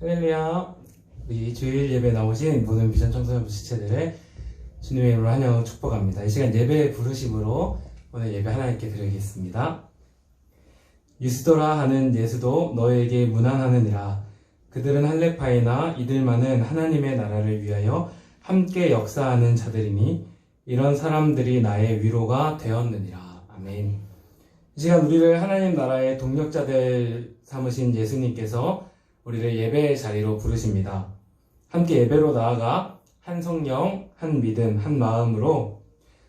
할렐루야. 우리 주일 예배 나오신 모든 비전 청소년 지체들의 주님의 이름으로 환영하고 축복합니다. 이 시간 예배 부르심으로 오늘 예배 하나님께 드리겠습니다. 유스도라 하는 예수도 너에게 문안하느니라. 그들은 할례파이나 이들만은 하나님의 나라를 위하여 함께 역사하는 자들이니 이런 사람들이 나의 위로가 되었느니라. 아멘. 이 시간 우리를 하나님 나라의 동력자들 삼으신 예수님께서 우리를 예배의 자리로 부르십니다. 함께 예배로 나아가 한 성령, 한 믿음, 한 마음으로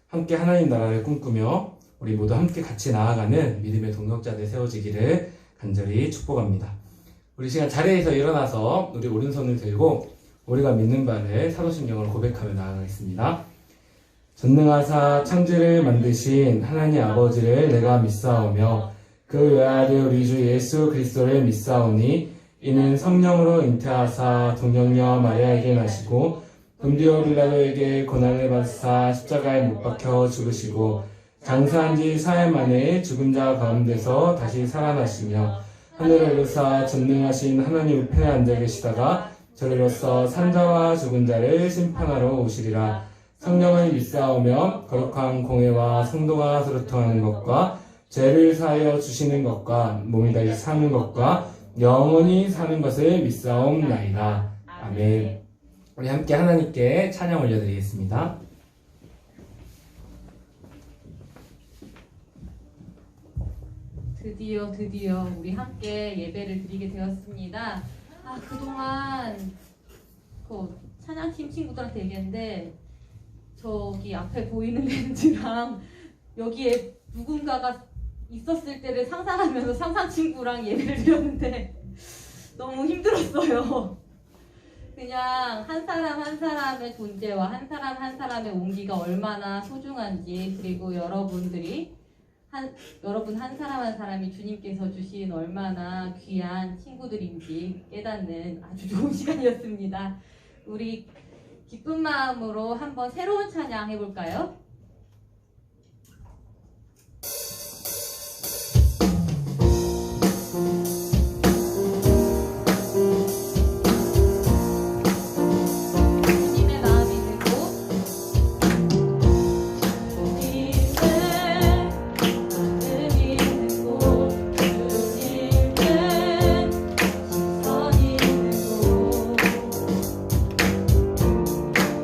함께 하나님 나라를 꿈꾸며 우리 모두 함께 같이 나아가는 믿음의 동력자들 세워지기를 간절히 축복합니다. 우리 시간 자리에서 일어나서 우리 오른손을 들고 우리가 믿는 바를 사도신경으로 고백하며 나아가겠습니다. 전능하사 창조를 만드신 하나님 아버지를 내가 믿사오며 그 외아들 우리 주 예수 그리스도를 믿사오니 이는 성령으로 잉태하사 동정녀 마리아에게 나시고 본디오 빌라도에게 고난을 받으사 십자가에 못 박혀 죽으시고 장사한 지 사흘 만에 죽은 자 가운데서 다시 살아나시며 하늘을 오르사 전능하신 하나님 우편에 앉아 계시다가 저리로서 산자와 죽은 자를 심판하러 오시리라. 성령을 믿사오며 거룩한 공회와 성도가 서로 통하는 것과 죄를 사하여 주시는 것과 몸이 다시 사는 것과 영원히 사는 것을 믿사옵나이다. 아멘. 우리 함께 하나님께 찬양 올려드리겠습니다. 드디어 우리 함께 예배를 드리게 되었습니다. 그동안 찬양팀 친구들한테 얘기했는데 저기 앞에 보이는 렌즈랑 여기에 누군가가 있었을 때를 상상하면서 상상 친구랑 예배를 드렸는데 너무 힘들었어요. 그냥 한 사람 한 사람의 존재와 한 사람 한 사람의 온기가 얼마나 소중한지, 그리고 여러분 한 사람 한 사람이 주님께서 주신 얼마나 귀한 친구들인지 깨닫는 아주 좋은 시간이었습니다. 우리 기쁜 마음으로 한번 새로운 찬양 해볼까요?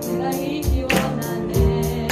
내가 잊기 원하네.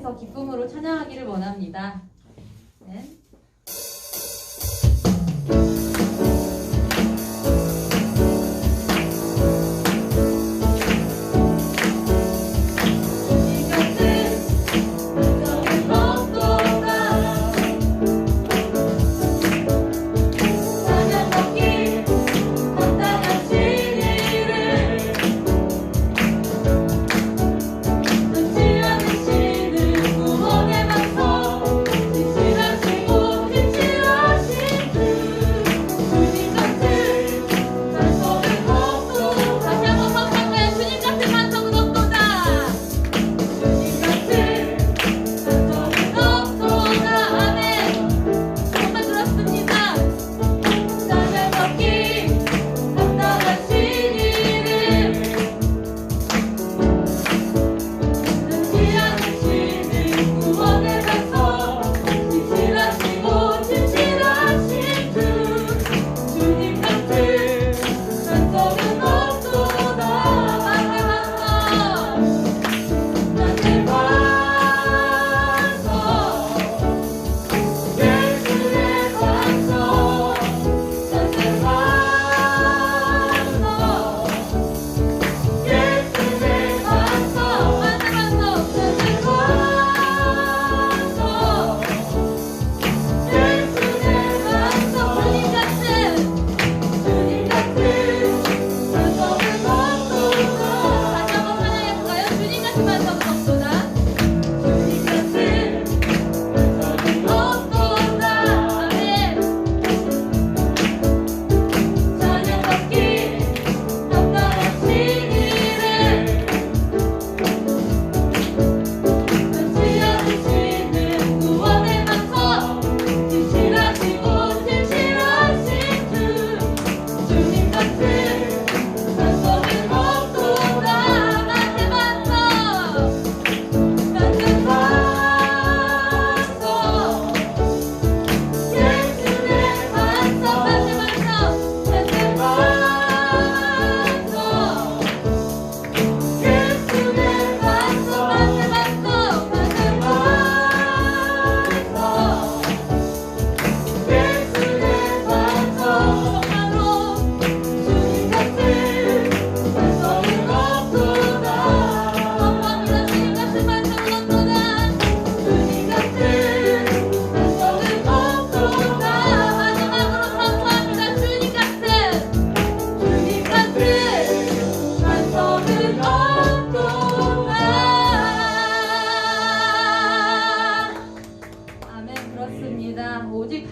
일어나서 기쁨으로 찬양하기를 원합니다. 네.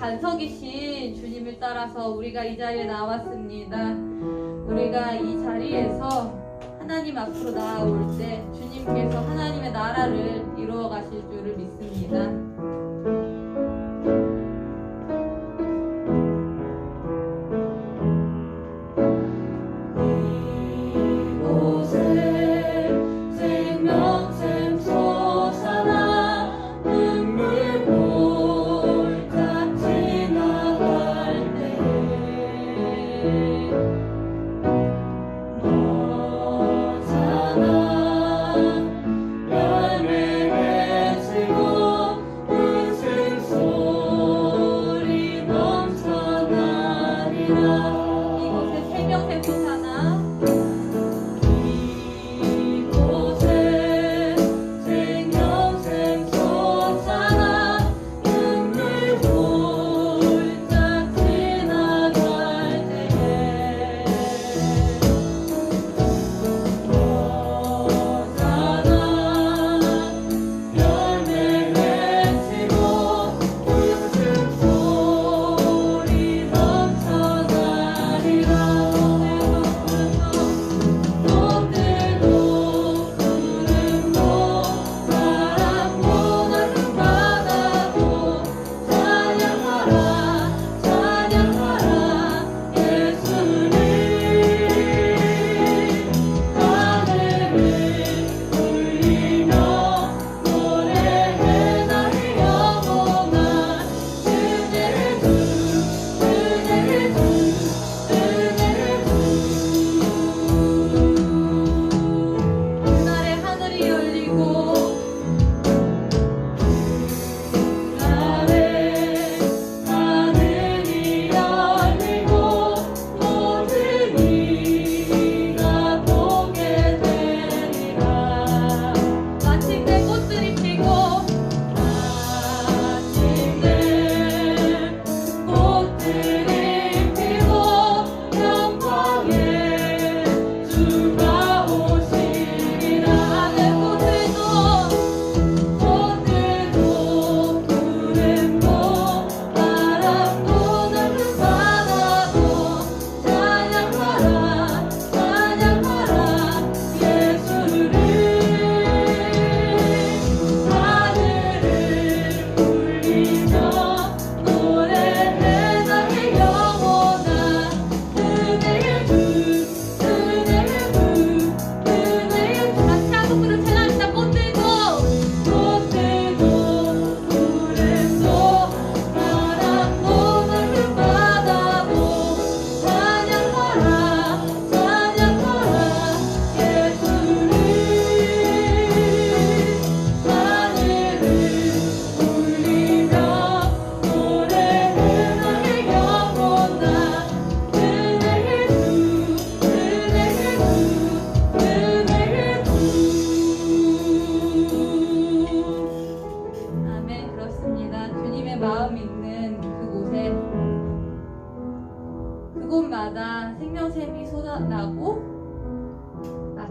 반석이신 주님을 따라서 우리가 이 자리에 나왔습니다. 우리가 이 자리에서 하나님 앞으로 나아올 때 주님께서 하나님의 나라를 이루어 가실 줄을 믿습니다.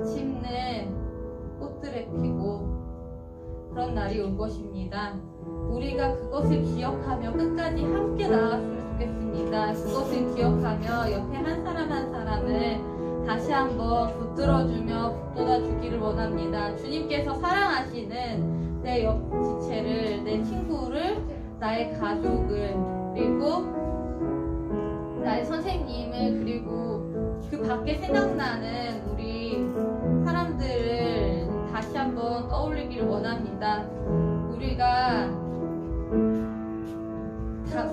마침내 꽃들에 피고 그런 날이 올 것입니다. 우리가 그것을 기억하며 끝까지 함께 나아갔으면 좋겠습니다. 그것을 기억하며 옆에 한 사람 한 사람을 다시 한번 붙들어주며 북돋아주기를 원합니다. 주님께서 사랑하시는 내 옆 지체를, 내 친구를, 나의 가족을, 그리고 나의 선생님을, 그리고 그 밖에 생각나는 우리 사람들을 다시 한번 떠올리기를 원합니다.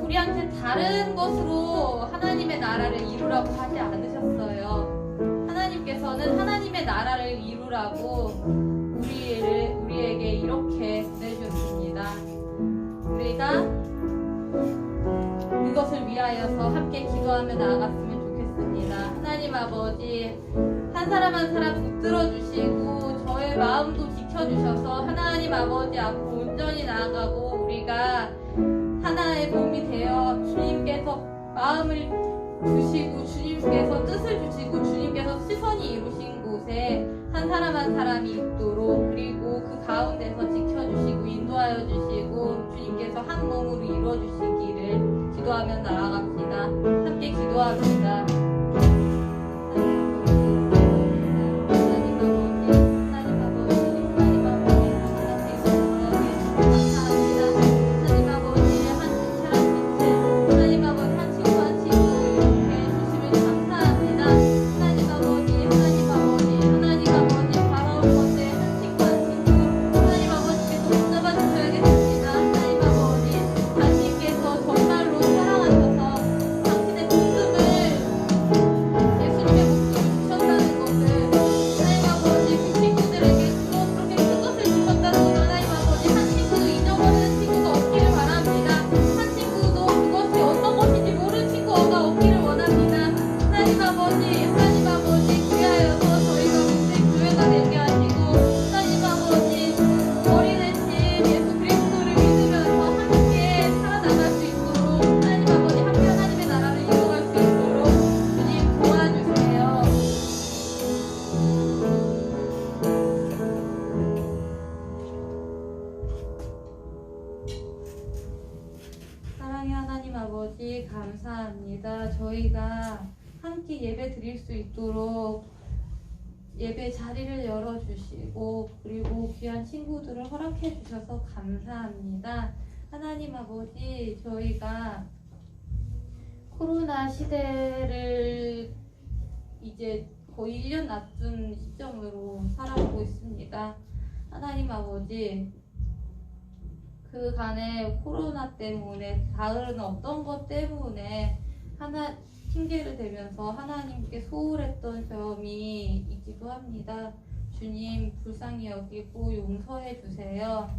우리한테 다른 것으로 하나님의 나라를 이루라고 하지 않으셨어요. 하나님께서는 하나님의 나라를 이루라고 우리에게 이렇게 보내주셨습니다. 우리가 그것을 위하여서 함께 기도하며 나아갔으면 좋겠습니다. 하나님 아버지, 한 사람 한 사람 붙들어 주시고 저의 마음도 지켜주셔서 하나님 아버지 앞으로 온전히 나아가고 우리가 하나의 몸이 되어 주님께서 마음을 주시고 주님께서 뜻을 주시고 주님께서 시선이 이루신 곳에 한 사람 한 사람이 있도록, 그리고 그 가운데서 지켜주시고 인도하여 주시고 주님께서 한 몸으로 이루어 주시기를 기도하며 나아갑시다. 함께 기도합니다. 감사합니다. 저희가 함께 예배 드릴 수 있도록 예배 자리를 열어주시고 그리고 귀한 친구들을 허락해 주셔서 감사합니다. 하나님 아버지, 저희가 코로나 시대를 이제 거의 1년 앞둔 시점으로 살아오고 있습니다. 하나님 아버지, 그간에 코로나 때문에 다른 어떤 것 때문에 핑계를 대면서 하나님께 소홀했던 점이 있기도 합니다. 주님 불쌍히 여기고 용서해 주세요.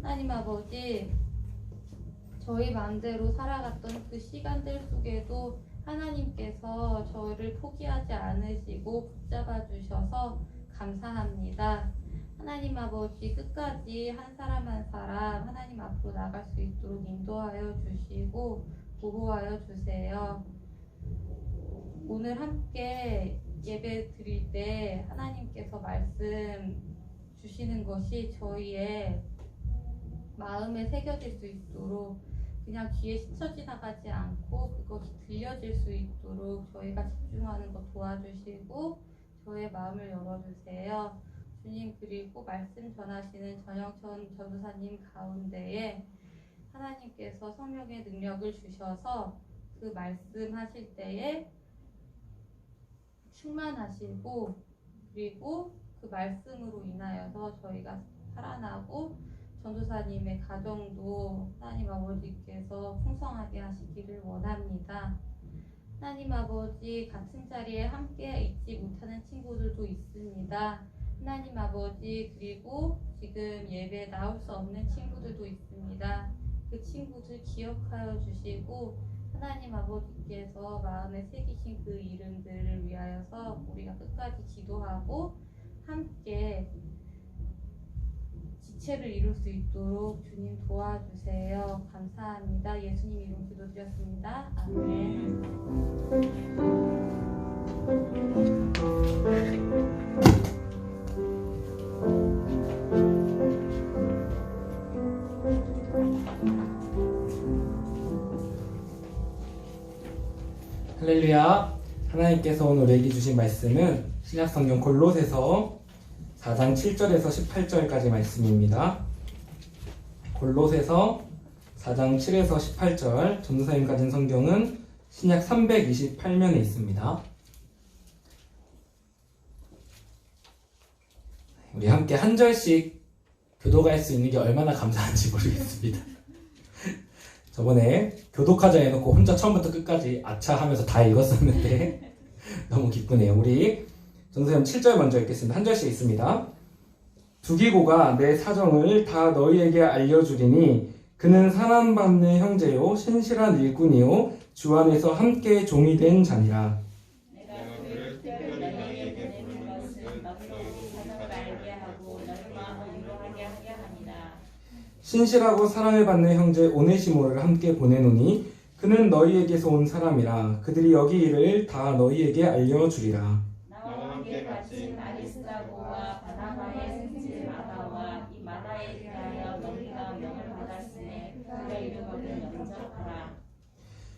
하나님 아버지, 저희 마음대로 살아갔던 그 시간들 속에도 하나님께서 저를 포기하지 않으시고 붙잡아 주셔서 감사합니다. 하나님 아버지, 끝까지 한 사람 한 사람 하나님 앞으로 나갈 수 있도록 인도하여 주시고 보호하여 주세요. 오늘 함께 예배 드릴 때 하나님께서 말씀 주시는 것이 저희의 마음에 새겨질 수 있도록, 그냥 귀에 스쳐 지나가지 않고 그것이 들려질 수 있도록 저희가 집중하는 것 도와주시고 저의 마음을 열어주세요. 주님, 그리고 말씀 전하시는 전영천 전도사님 가운데에 하나님께서 성령의 능력을 주셔서 그 말씀하실 때에 충만하시고, 그리고 그 말씀으로 인하여서 저희가 살아나고 전도사님의 가정도 하나님 아버지께서 풍성하게 하시기를 원합니다. 하나님 아버지, 같은 자리에 함께 있지 못하는 친구들도 있습니다. 하나님 아버지, 그리고 지금 예배에 나올 수 없는 친구들도 있습니다. 그 친구들 기억하여 주시고 하나님 아버지께서 마음에 새기신 그 이름들을 위하여서 우리가 끝까지 기도하고 함께 지체를 이룰 수 있도록 주님 도와주세요. 감사합니다. 예수님 이름 기도드렸습니다. 아멘. 할렐루야. 하나님께서 오늘 우리에게 주신 말씀은 신약성경 골로새서 4장 7절에서 18절까지 말씀입니다. 골로새서 4장 7에서 18절, 전도사님 가진 성경은 신약 328면에 있습니다. 우리 함께 한 절씩 교독할 수 있는 게 얼마나 감사한지 모르겠습니다. 저번에 교독하자 해놓고 혼자 처음부터 끝까지 아차 하면서 다 읽었었는데 너무 기쁘네요. 우리 전도사님 7절 먼저 읽겠습니다. 한 절씩 있습니다. 두기고가 내 사정을 다 너희에게 알려주리니 그는 사랑받는 형제요 신실한 일꾼이요 주 안에서 함께 종이 된 자니라. 내가 그를 특별히 너희에게 보내는 것은 너희의 사정을 알게 하고 너희 마음을 위로하게 하게 함이라. 신실하고 사랑을 받는 형제 오네시모를 함께 보내노니 그는 너희에게서 온 사람이라. 그들이 여기 일을 다 너희에게 알려주리라. 나와 함께 갇힌 아리스다고와 바나바의 생질 마다와 이 마다에 대하여 너희가 명을 받았으니 그의 이름을 영접하라.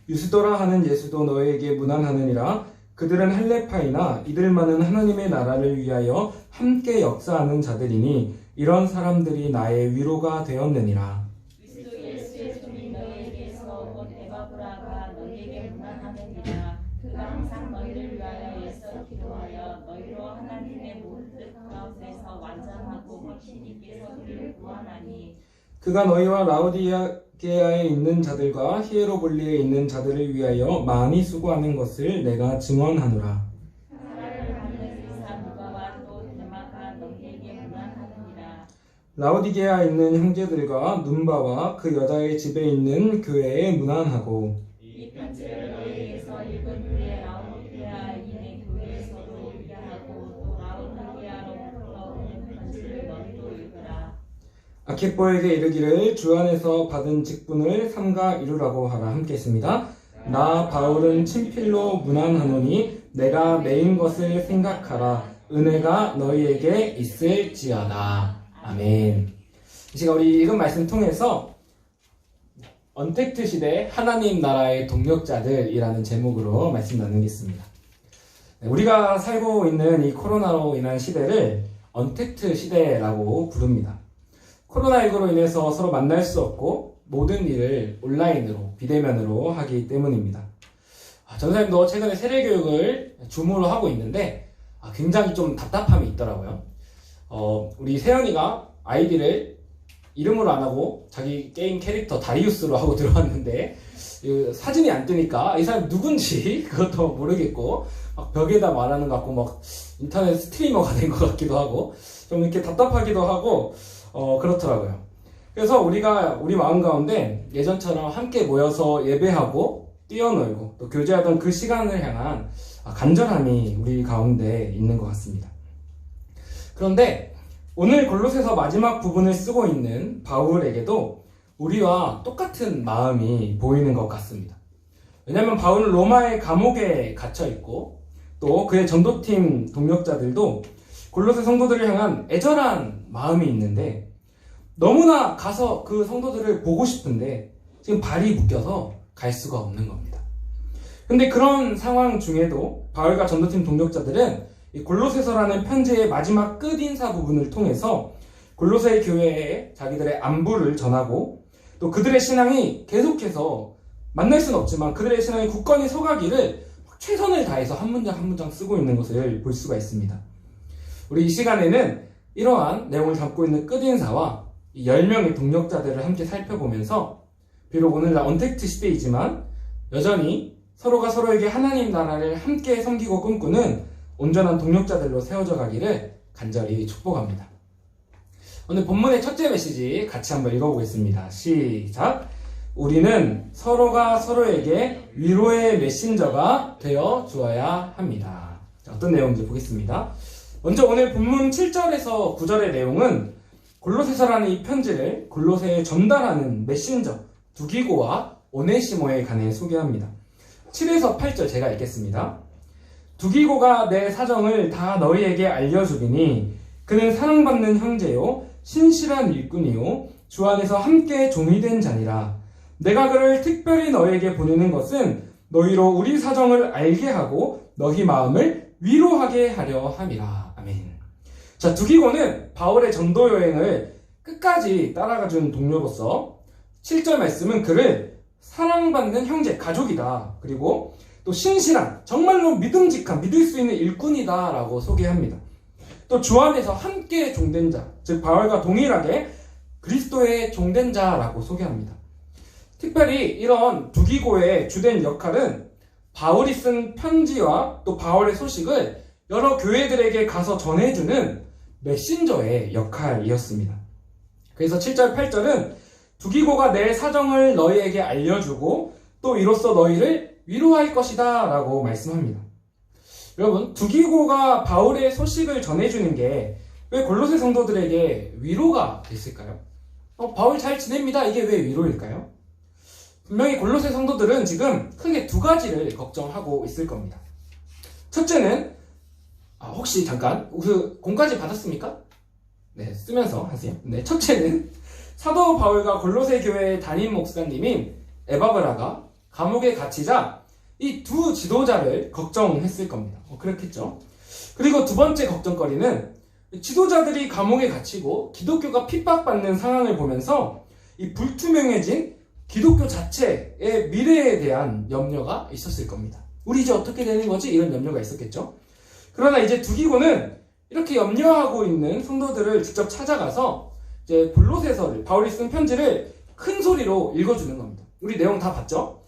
유스도라 하는 예수도 너희에게 문안하느니라. 그들은 할레파이나 이들만은 하나님의 나라를 위하여 함께 역사하는 자들이니 이런 사람들이 나의 위로가 되었느니라. 그리스도 예수의 종이 너희에게서 온 에바브라가 너희에게 문안하느니라. 그가 항상 너희를 위하여 애써 기도하여 너희로 하나님의 모든 뜻 가운데서 완전하고 확신 있게 서기를 구하나니 그가 너희와 라오디게아에 있는 자들과 히에로볼리에 있는 자들을 위하여 많이 수고하는 것을 내가 증언하노라. 사랑을 받는 의사 누가와 또 데마가 너희에게 문안하느니라. 라오디게아에 있는 형제들과 눈바와 그 여자의 집에 있는 교회에 문안하고 이 편지를 너희에게서 읽은 후에 라오디게아인의 교회에서도 읽게 하고 또 라오디게아로부터 오는 편지를 너희도 읽으라. 아키뽀에게 이르기를 주 안에서 받은 직분을 삼가 이루라고 하라. 함께 했습니다. 나 바울은 친필로 문안하노니 내가 매인 것을 생각하라. 은혜가 너희에게 있을지어다. 아멘. 이 시간 우리 읽은 말씀 통해서 언택트 시대 하나님 나라의 동력자들이라는 제목으로 말씀 나누겠습니다. 우리가 살고 있는 이 코로나로 인한 시대를 언택트 시대라고 부릅니다. 코로나19로 인해서 서로 만날 수 없고 모든 일을 온라인으로 비대면으로 하기 때문입니다. 전사님도 최근에 세례교육을 줌으로 하고 있는데 굉장히 좀 답답함이 있더라고요. 우리 세연이가 아이디를 이름으로 안 하고 자기 게임 캐릭터 다리우스로 하고 들어왔는데 사진이 안 뜨니까 이 사람 누군지 그것도 모르겠고 막 벽에다 말하는 것 같고 막 인터넷 스트리머가 된 것 같기도 하고 좀 이렇게 답답하기도 하고 그렇더라고요. 그래서 우리가 우리 마음 가운데 예전처럼 함께 모여서 예배하고 뛰어놀고 또 교제하던 그 시간을 향한 간절함이 우리 가운데 있는 것 같습니다. 그런데 오늘 골로새서 마지막 부분을 쓰고 있는 바울에게도 우리와 똑같은 마음이 보이는 것 같습니다. 왜냐하면 바울은 로마의 감옥에 갇혀 있고 또 그의 전도팀 동력자들도 골로새 성도들을 향한 애절한 마음이 있는데 너무나 가서 그 성도들을 보고 싶은데 지금 발이 묶여서 갈 수가 없는 겁니다. 근데 그런 상황 중에도 바울과 전도팀 동력자들은 이 골로새서라는 편지의 마지막 끝인사 부분을 통해서 골로새 교회에 자기들의 안부를 전하고 또 그들의 신앙이 계속해서 만날 수는 없지만 그들의 신앙이 굳건히 서가기를 최선을 다해서 한 문장 한 문장 쓰고 있는 것을 볼 수가 있습니다. 우리 이 시간에는 이러한 내용을 담고 있는 끝인사와 이 10명의 동력자들을 함께 살펴보면서 비록 오늘날 언택트 시대이지만 여전히 서로가 서로에게 하나님 나라를 함께 섬기고 꿈꾸는 온전한 동력자들로 세워져 가기를 간절히 축복합니다. 오늘 본문의 첫째 메시지 같이 한번 읽어보겠습니다. 시작! 우리는 서로가 서로에게 위로의 메신저가 되어 주어야 합니다. 자, 어떤 내용인지 보겠습니다. 먼저 오늘 본문 7절에서 9절의 내용은 골로새서라는 이 편지를 골로새에 전달하는 메신저 두기고와 오네시모에 관해 소개합니다. 7에서 8절 제가 읽겠습니다. 두기고가 내 사정을 다 너희에게 알려주리니 그는 사랑받는 형제요 신실한 일꾼이요 주 안에서 함께 종이 된 자니라. 내가 그를 특별히 너희에게 보내는 것은 너희로 우리 사정을 알게 하고 너희 마음을 위로하게 하려 함이라. 아멘. 자, 두기고는 바울의 전도 여행을 끝까지 따라가준 동료로서 7절 말씀은 그를 사랑받는 형제, 가족이다. 그리고 또 신실한, 정말로 믿음직한, 믿을 수 있는 일꾼이다 라고 소개합니다. 또 주 안에서 함께 종된 자, 즉 바울과 동일하게 그리스도의 종된 자라고 소개합니다. 특별히 이런 두기고의 주된 역할은 바울이 쓴 편지와 또 바울의 소식을 여러 교회들에게 가서 전해주는 메신저의 역할이었습니다. 그래서 7절, 8절은 두기고가 내 사정을 너희에게 알려주고 또 이로써 너희를 위로할 것이다 라고 말씀합니다. 여러분, 두기고가 바울의 소식을 전해주는 게 왜 골로새 성도들에게 위로가 됐을까요? 바울 잘 지냅니다. 이게 왜 위로일까요? 분명히 골로새 성도들은 지금 크게 두 가지를 걱정하고 있을 겁니다. 첫째는 혹시 잠깐 공까지 받았습니까? 네, 쓰면서 하세요. 네, 첫째는 사도 바울과 골로새 교회의 담임 목사님인 에바브라가 감옥에 갇히자 이 두 지도자를 걱정했을 겁니다. 그렇겠죠. 그리고 두 번째 걱정거리는 지도자들이 감옥에 갇히고 기독교가 핍박받는 상황을 보면서 이 불투명해진 기독교 자체의 미래에 대한 염려가 있었을 겁니다. 우리 이제 어떻게 되는 거지? 이런 염려가 있었겠죠. 그러나 이제 두기고는 이렇게 염려하고 있는 성도들을 직접 찾아가서 이제 골로새서를, 바울이 쓴 편지를 큰 소리로 읽어주는 겁니다. 우리 내용 다 봤죠?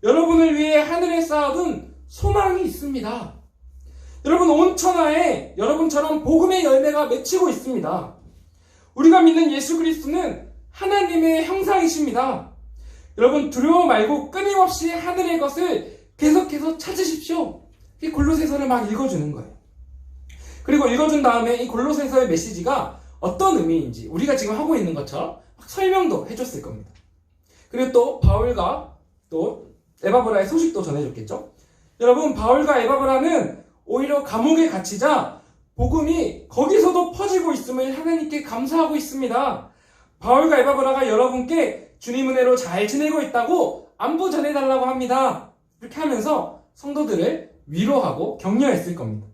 여러분을 위해 하늘에 쌓아둔 소망이 있습니다. 여러분, 온 천하에 여러분처럼 복음의 열매가 맺히고 있습니다. 우리가 믿는 예수 그리스도는 하나님의 형상이십니다. 여러분, 두려워 말고 끊임없이 하늘의 것을 계속해서 찾으십시오. 이 골로새서를 막 읽어주는 거예요. 그리고 읽어준 다음에 이 골로새서의 메시지가 어떤 의미인지 우리가 지금 하고 있는 것처럼 막 설명도 해줬을 겁니다. 그리고 또 바울과 또 에바브라의 소식도 전해줬겠죠. 여러분, 바울과 에바브라는 오히려 감옥에 갇히자 복음이 거기서도 퍼지고 있음을 하나님께 감사하고 있습니다. 바울과 에바브라가 여러분께 주님 은혜로 잘 지내고 있다고 안부 전해달라고 합니다. 이렇게 하면서 성도들을 위로하고 격려했을 겁니다.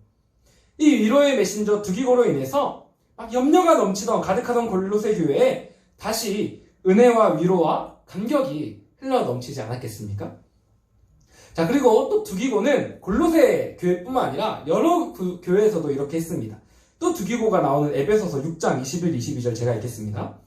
이 위로의 메신저 두기고로 인해서 막 염려가 넘치던 가득하던 골로새 교회에 다시 은혜와 위로와 감격이 흘러 넘치지 않았겠습니까? 자, 그리고 또 두기고는 골로새 교회뿐만 아니라 여러 교회에서도 이렇게 했습니다. 또 두기고가 나오는 에베소서 6장 21, 22절 제가 읽겠습니다.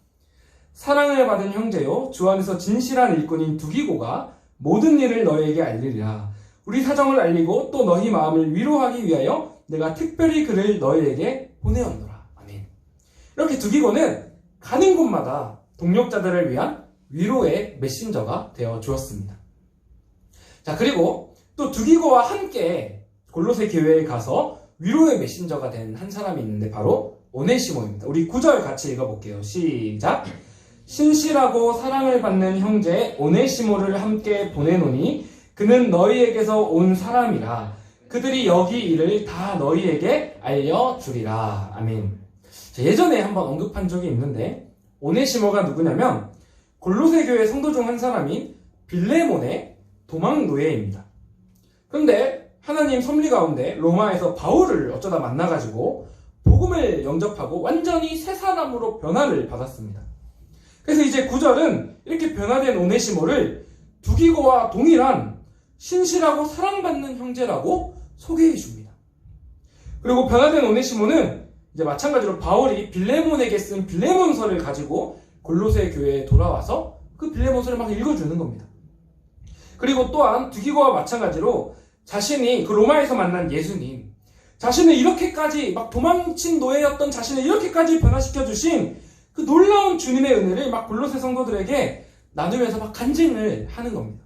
사랑을 받은 형제요, 주 안에서 진실한 일꾼인 두기고가 모든 일을 너희에게 알리리라. 우리 사정을 알리고 또 너희 마음을 위로하기 위하여 내가 특별히 그를 너희에게 보내었노라. 아멘. 이렇게 두기고는 가는 곳마다 동력자들을 위한 위로의 메신저가 되어 주었습니다. 자, 그리고 또 두기고와 함께 골로새 교회에 가서 위로의 메신저가 된 한 사람이 있는데 바로 오네시모입니다. 우리 9절 같이 읽어볼게요. 시작! 신실하고 사랑을 받는 형제 오네시모를 함께 보내노니 그는 너희에게서 온 사람이라. 그들이 여기 일을 다 너희에게 알려주리라. 아멘. 자, 예전에 한번 언급한 적이 있는데 오네시모가 누구냐면 골로새 교회 성도 중 한 사람인 빌레몬의 도망 노예입니다. 그런데 하나님 섭리 가운데 로마에서 바울을 어쩌다 만나가지고 복음을 영접하고 완전히 새 사람으로 변화를 받았습니다. 그래서 이제 9절은 이렇게 변화된 오네시모를 두기고와 동일한 신실하고 사랑받는 형제라고 소개해 줍니다. 그리고 변화된 오네시모는 이제 마찬가지로 바울이 빌레몬에게 쓴 빌레몬서를 가지고 골로새 교회에 돌아와서 그 빌레몬서를 막 읽어주는 겁니다. 그리고 또한 두기고와 마찬가지로 자신이 그 로마에서 만난 예수님, 자신을 이렇게까지 막 도망친 노예였던 자신을 이렇게까지 변화시켜 주신 그 놀라운 주님의 은혜를 막 골로새 성도들에게 나누면서 막 간증을 하는 겁니다.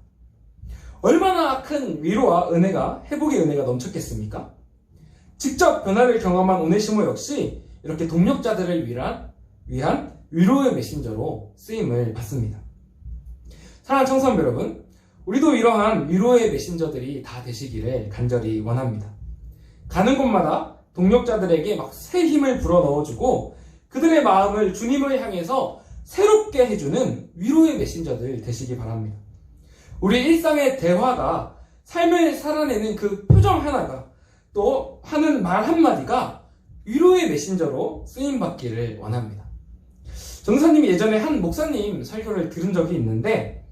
얼마나 큰 위로와 은혜가, 회복의 은혜가 넘쳤겠습니까? 직접 변화를 경험한 오네시모 역시 이렇게 동력자들을 위한 위로의 메신저로 쓰임을 받습니다. 사랑하는 청소년 여러분, 우리도 이러한 위로의 메신저들이 다 되시기를 간절히 원합니다. 가는 곳마다 동력자들에게 막 새 힘을 불어넣어주고 그들의 마음을 주님을 향해서 새롭게 해주는 위로의 메신저들 되시기 바랍니다. 우리 일상의 대화가 삶을 살아내는 그 표정 하나가, 또 하는 말 한마디가 위로의 메신저로 쓰임받기를 원합니다. 전도사님이 예전에 한 목사님 설교를 들은 적이 있는데,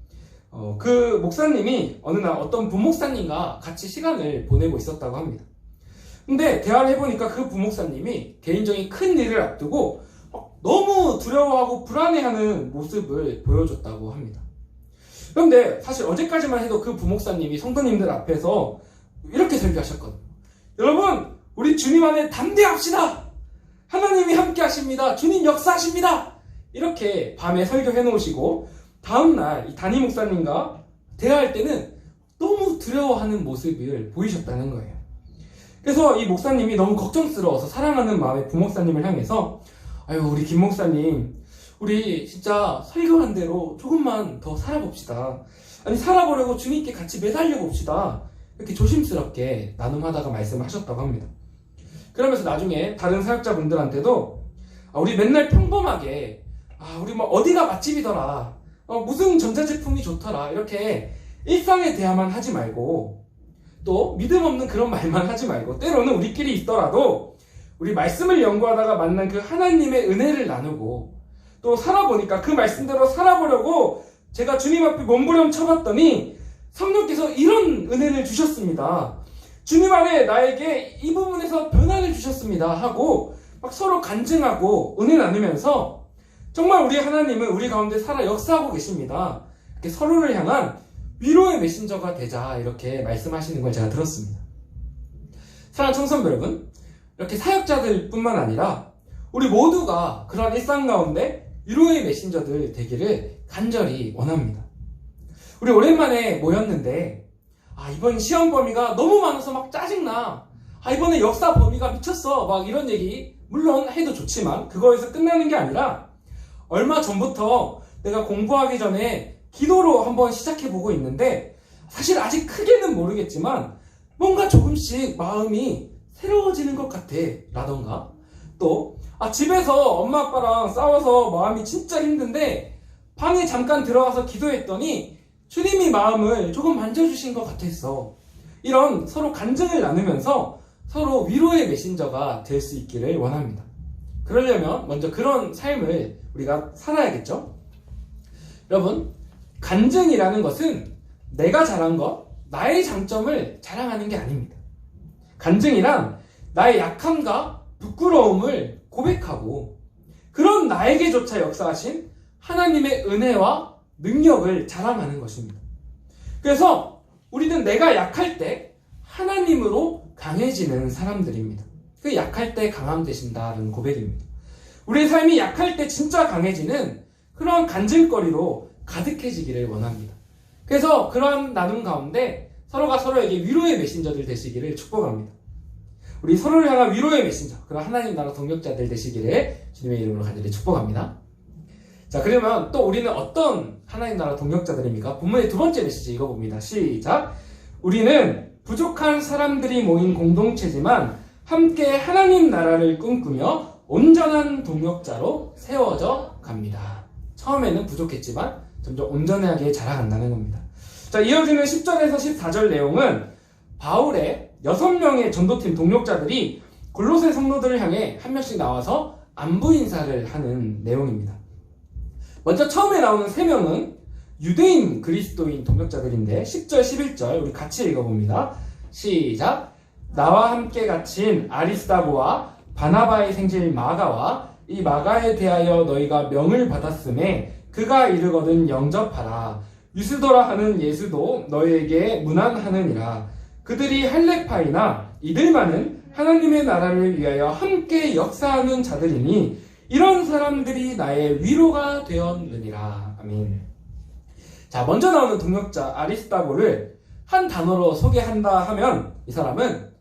그 목사님이 어느 날 어떤 부목사님과 같이 시간을 보내고 있었다고 합니다. 근데 대화를 해보니까 그 부목사님이 개인적인 큰 일을 앞두고 너무 두려워하고 불안해하는 모습을 보여줬다고 합니다. 그런데 사실 어제까지만 해도 그 부목사님이 성도님들 앞에서 이렇게 설교하셨거든요. 여러분, 우리 주님 안에 담대합시다. 하나님이 함께 하십니다. 주님 역사하십니다. 이렇게 밤에 설교해 놓으시고 다음날 이 담임 목사님과 대화할 때는 너무 두려워하는 모습을 보이셨다는 거예요. 그래서 이 목사님이 너무 걱정스러워서 사랑하는 마음의 부목사님을 향해서, 아유, 우리 김 목사님, 우리 진짜 설교한 대로 조금만 더 살아봅시다. 아니, 살아보려고 주님께 같이 매달려 봅시다. 이렇게 조심스럽게 나눔하다가 말씀을 하셨다고 합니다. 그러면서 나중에 다른 사역자분들한테도, 우리 맨날 평범하게, 우리 뭐 어디가 맛집이더라, 무슨 전자제품이 좋더라, 이렇게 일상에 대화만 하지 말고, 또 믿음 없는 그런 말만 하지 말고, 때로는 우리끼리 있더라도 우리 말씀을 연구하다가 만난 그 하나님의 은혜를 나누고, 또 살아보니까 그 말씀대로 살아보려고 제가 주님 앞에 몸부림 쳐봤더니 성령께서 이런 은혜를 주셨습니다. 주님 안에 나에게 이 부분에서 변화를 주셨습니다 하고 막 서로 간증하고 은혜 나누면서 정말 우리 하나님은 우리 가운데 살아 역사하고 계십니다. 이렇게 서로를 향한 위로의 메신저가 되자, 이렇게 말씀하시는 걸 제가 들었습니다. 사랑하는 청소년 여러분, 이렇게 사역자들 뿐만 아니라 우리 모두가 그런 일상 가운데 위로의 메신저들 되기를 간절히 원합니다. 우리 오랜만에 모였는데, 이번 시험 범위가 너무 많아서 막 짜증나. 이번에 역사 범위가 미쳤어. 막 이런 얘기 물론 해도 좋지만 그거에서 끝나는 게 아니라, 얼마 전부터 내가 공부하기 전에 기도로 한번 시작해보고 있는데, 사실 아직 크게는 모르겠지만 뭔가 조금씩 마음이 새로워지는 것 같아 라던가, 또 집에서 엄마 아빠랑 싸워서 마음이 진짜 힘든데 방에 잠깐 들어가서 기도했더니 주님이 마음을 조금 만져주신 것 같았어. 이런 서로 간증을 나누면서 서로 위로의 메신저가 될 수 있기를 원합니다. 그러려면 먼저 그런 삶을 우리가 살아야겠죠? 여러분, 간증이라는 것은 내가 잘한 것, 나의 장점을 자랑하는 게 아닙니다. 간증이란 나의 약함과 부끄러움을 고백하고 그런 나에게조차 역사하신 하나님의 은혜와 능력을 자랑하는 것입니다. 그래서 우리는 내가 약할 때 하나님으로 강해지는 사람들입니다. 그 약할 때 강함 되신다는 고백입니다. 우리의 삶이 약할 때 진짜 강해지는 그런 간증거리로 가득해지기를 원합니다. 그래서 그런 나눔 가운데 서로가 서로에게 위로의 메신저들 되시기를 축복합니다. 우리 서로를 향한 위로의 메신저, 그런 하나님 나라 동역자들 되시기를 주님의 이름으로 간절히 축복합니다. 자, 그러면 또 우리는 어떤 하나님 나라 동역자들입니까? 본문의 두 번째 메시지 읽어봅니다. 시작! 우리는 부족한 사람들이 모인 공동체지만 함께 하나님 나라를 꿈꾸며 온전한 동역자로 세워져 갑니다. 처음에는 부족했지만 점점 온전하게 자라간다는 겁니다. 자, 이어지는 10절에서 14절 내용은 바울의 6명의 전도팀 동역자들이 골로새 성도들을 향해 한 명씩 나와서 안부 인사를 하는 내용입니다. 먼저 처음에 나오는 3명은 유대인 그리스도인 동역자들인데 10절, 11절 우리 같이 읽어봅니다. 시작! 나와 함께 갇힌 아리스다고와 바나바의 생질 마가와 이 마가에 대하여 너희가 명을 받았음에 그가 이르거든 영접하라. 유스도라 하는 예수도 너희에게 문안하느니라. 그들이 할레파이나 이들만은 하나님의 나라를 위하여 함께 역사하는 자들이니 이런 사람들이 나의 위로가 되었느니라. 아멘. 자, 먼저 나오는 동역자 아리스다고를 한 단어로 소개한다 하면 이 사람은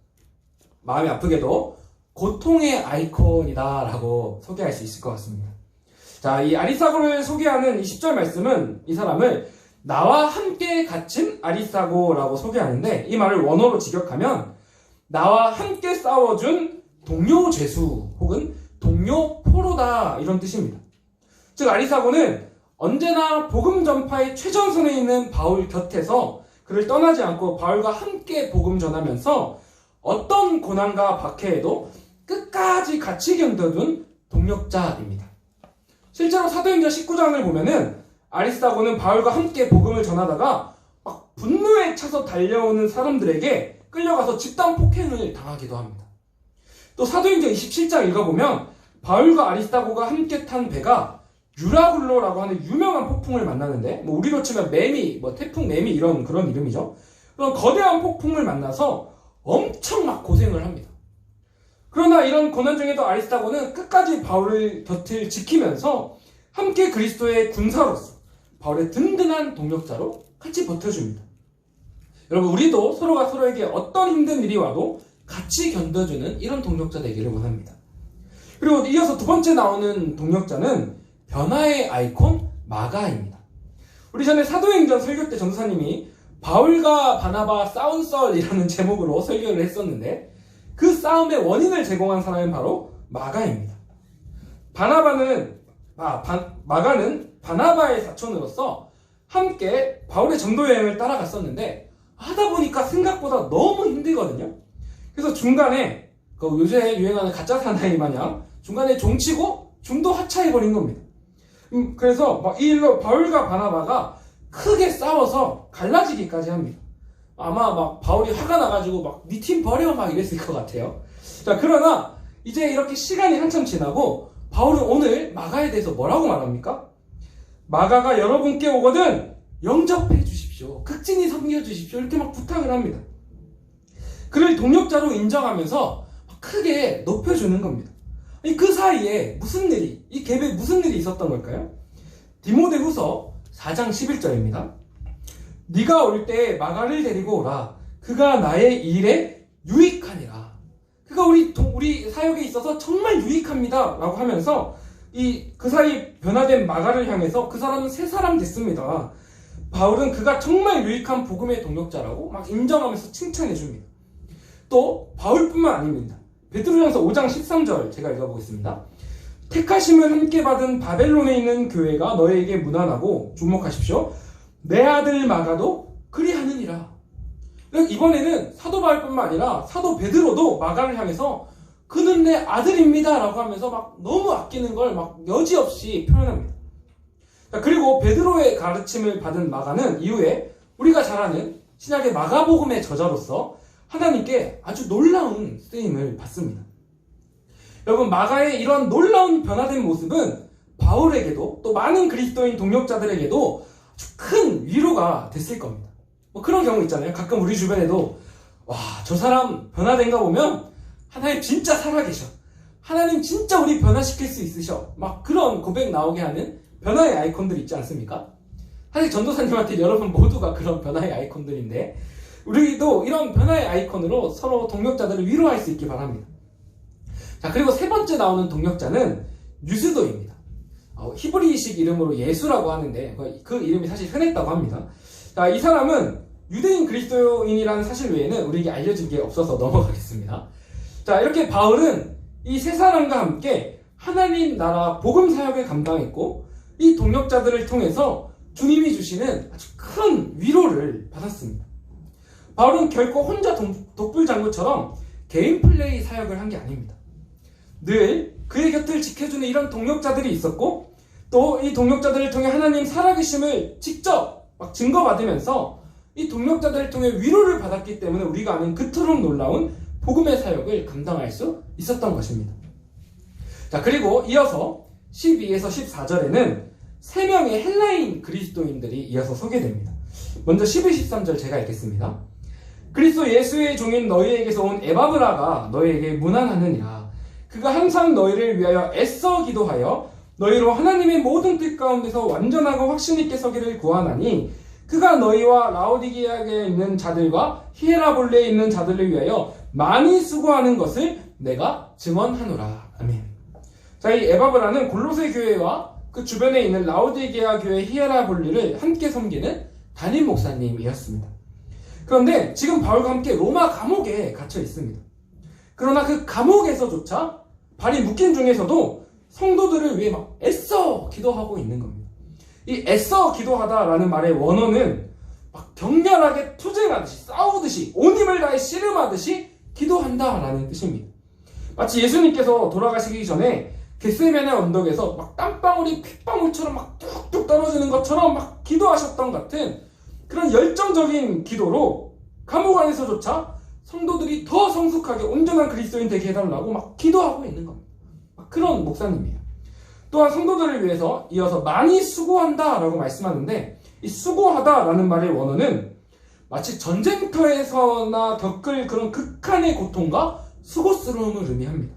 마음이 아프게도 고통의 아이콘이다 라고 소개할 수 있을 것 같습니다. 자, 이 아리스다고를 소개하는 이 10절 말씀은 이 사람을 나와 함께 갇힌 아리스다고라고 소개하는데, 이 말을 원어로 직역하면 나와 함께 싸워준 동료 죄수 혹은 동료 포로다, 이런 뜻입니다. 즉 아리스다고는 언제나 복음 전파의 최전선에 있는 바울 곁에서 그를 떠나지 않고 바울과 함께 복음 전하면서 어떤 고난과 박해에도 끝까지 같이 견뎌준 동력자입니다. 실제로 사도행전 19장을 보면은 아리스다고는 바울과 함께 복음을 전하다가 막 분노에 차서 달려오는 사람들에게 끌려가서 집단 폭행을 당하기도 합니다. 또 사도행전 27장 읽어보면 바울과 아리스다고가 함께 탄 배가 유라굴로라고 하는 유명한 폭풍을 만나는데, 뭐 우리로 치면 매미, 태풍 매미 이런 그런 이름이죠. 그런 거대한 폭풍을 만나서 엄청 막 고생을 합니다. 그러나 이런 고난 중에도 아리스다고는 끝까지 바울의 곁을 지키면서 함께 그리스도의 군사로서 바울의 든든한 동력자로 같이 버텨줍니다. 여러분, 우리도 서로가 서로에게 어떤 힘든 일이 와도 같이 견뎌주는 이런 동력자 되기를 원합니다. 그리고 이어서 두 번째 나오는 동력자는 변화의 아이콘 마가입니다. 우리 전에 사도행전 설교 때 전도사님이 바울과 바나바 싸운 썰이라는 제목으로 설교를 했었는데, 그 싸움의 원인을 제공한 사람은 바로 마가입니다. 마가는 바나바의 사촌으로서 함께 바울의 전도 여행을 따라갔었는데, 하다 보니까 생각보다 너무 힘들거든요. 그래서 중간에 요새 유행하는 가짜 사나이 마냥 중간에 종치고 중도 하차해버린 겁니다. 그래서 이 일로 바울과 바나바가 크게 싸워서 갈라지기까지 합니다. 아마 바울이 화가 나가지고 네 팀 버려 이랬을 것 같아요. 자, 그러나 이제 이렇게 시간이 한참 지나고 바울은 오늘 마가에 대해서 뭐라고 말합니까? 마가가 여러분께 오거든 영접해 주십시오. 극진히 섬겨 주십시오. 이렇게 부탁을 합니다. 그를 동력자로 인정하면서 크게 높여주는 겁니다. 그 사이에 이 갭에 무슨 일이 있었던 걸까요? 디모데후서 4장 11절입니다. 네가 올 때 마가를 데리고 오라. 그가 나의 일에 유익하니라. 그가 우리 사역에 있어서 정말 유익합니다. 라고 하면서 그 사이 변화된 마가를 향해서 그 사람은 새 사람 됐습니다. 바울은 그가 정말 유익한 복음의 동력자라고 인정하면서 칭찬해 줍니다. 또 바울뿐만 아닙니다. 베드로전서 5장 13절 제가 읽어보겠습니다. 택하심을 함께 받은 바벨론에 있는 교회가 너에게 문안하고, 주목하십시오, 내 아들 마가도 그리하느니라. 이번에는 사도 바울뿐만 아니라 사도 베드로도 마가를 향해서 그는 내 아들입니다 라고 하면서 너무 아끼는 걸 여지없이 표현합니다. 그리고 베드로의 가르침을 받은 마가는 이후에 우리가 잘 아는 신약의 마가복음의 저자로서 하나님께 아주 놀라운 쓰임을 받습니다. 여러분, 마가의 이런 놀라운 변화된 모습은 바울에게도 또 많은 그리스도인 동력자들에게도 아주 큰 위로가 됐을 겁니다. 그런 경우 있잖아요. 가끔 우리 주변에도 저 사람 변화된가 보면 하나님 진짜 살아계셔. 하나님 진짜 우리 변화시킬 수 있으셔. 그런 고백 나오게 하는 변화의 아이콘들이 있지 않습니까? 사실 전도사님한테 여러분 모두가 그런 변화의 아이콘들인데, 우리도 이런 변화의 아이콘으로 서로 동력자들을 위로할 수 있기 바랍니다. 자, 그리고 세 번째 나오는 동력자는 유스도입니다. 히브리식 이름으로 예수라고 하는데 그 이름이 사실 흔했다고 합니다. 자, 이 사람은 유대인 그리스도인이라는 사실 외에는 우리에게 알려진 게 없어서 넘어가겠습니다. 자, 이렇게 바울은 이 세 사람과 함께 하나님 나라 복음 사역을 감당했고, 이 동력자들을 통해서 주님이 주시는 아주 큰 위로를 받았습니다. 바울은 결코 혼자 독불장구처럼 개인 플레이 사역을 한 게 아닙니다. 늘 그의 곁을 지켜주는 이런 동력자들이 있었고, 또 이 동력자들을 통해 하나님 살아계심을 직접 증거받으면서 이 동력자들을 통해 위로를 받았기 때문에 우리가 아는 그토록 놀라운 복음의 사역을 감당할 수 있었던 것입니다. 자, 그리고 이어서 12에서 14절에는 3명의 헬라인 그리스도인들이 이어서 소개됩니다. 먼저 12, 13절 제가 읽겠습니다. 그리스도 예수의 종인 너희에게서 온 에바브라가 너희에게 문안하느니라. 그가 항상 너희를 위하여 애써 기도하여 너희로 하나님의 모든 뜻 가운데서 완전하고 확신 있게 서기를 구하나니, 그가 너희와 라오디게아에 있는 자들과 히에라볼레에 있는 자들을 위하여 많이 수고하는 것을 내가 증언하노라. 아멘. 자, 이 에바브라는 골로새 교회와 그 주변에 있는 라오디게아 교회 히에라볼레를 함께 섬기는 담임 목사님이었습니다. 그런데 지금 바울과 함께 로마 감옥에 갇혀 있습니다. 그러나 그 감옥에서조차 발이 묶인 중에서도 성도들을 위해 애써 기도하고 있는 겁니다. 이 애써 기도하다라는 말의 원어는 막 격렬하게 투쟁하듯이 싸우듯이 온 힘을 다해 씨름하듯이 기도한다라는 뜻입니다. 마치 예수님께서 돌아가시기 전에 겟세마네 언덕에서 막 땀방울이 핏방울처럼 막 뚝뚝 떨어지는 것처럼 막 기도하셨던 같은 그런 열정적인 기도로 감옥 안에서조차 성도들이 더 성숙하게 온전한 그리스도인 되게 해달라고 막 기도하고 있는 겁니다. 막 그런 목사님이에요. 또한 성도들을 위해서 이어서 많이 수고한다라고 말씀하는데, 이 수고하다라는 말의 원어는 마치 전쟁터에서나 겪을 그런 극한의 고통과 수고스러움을 의미합니다.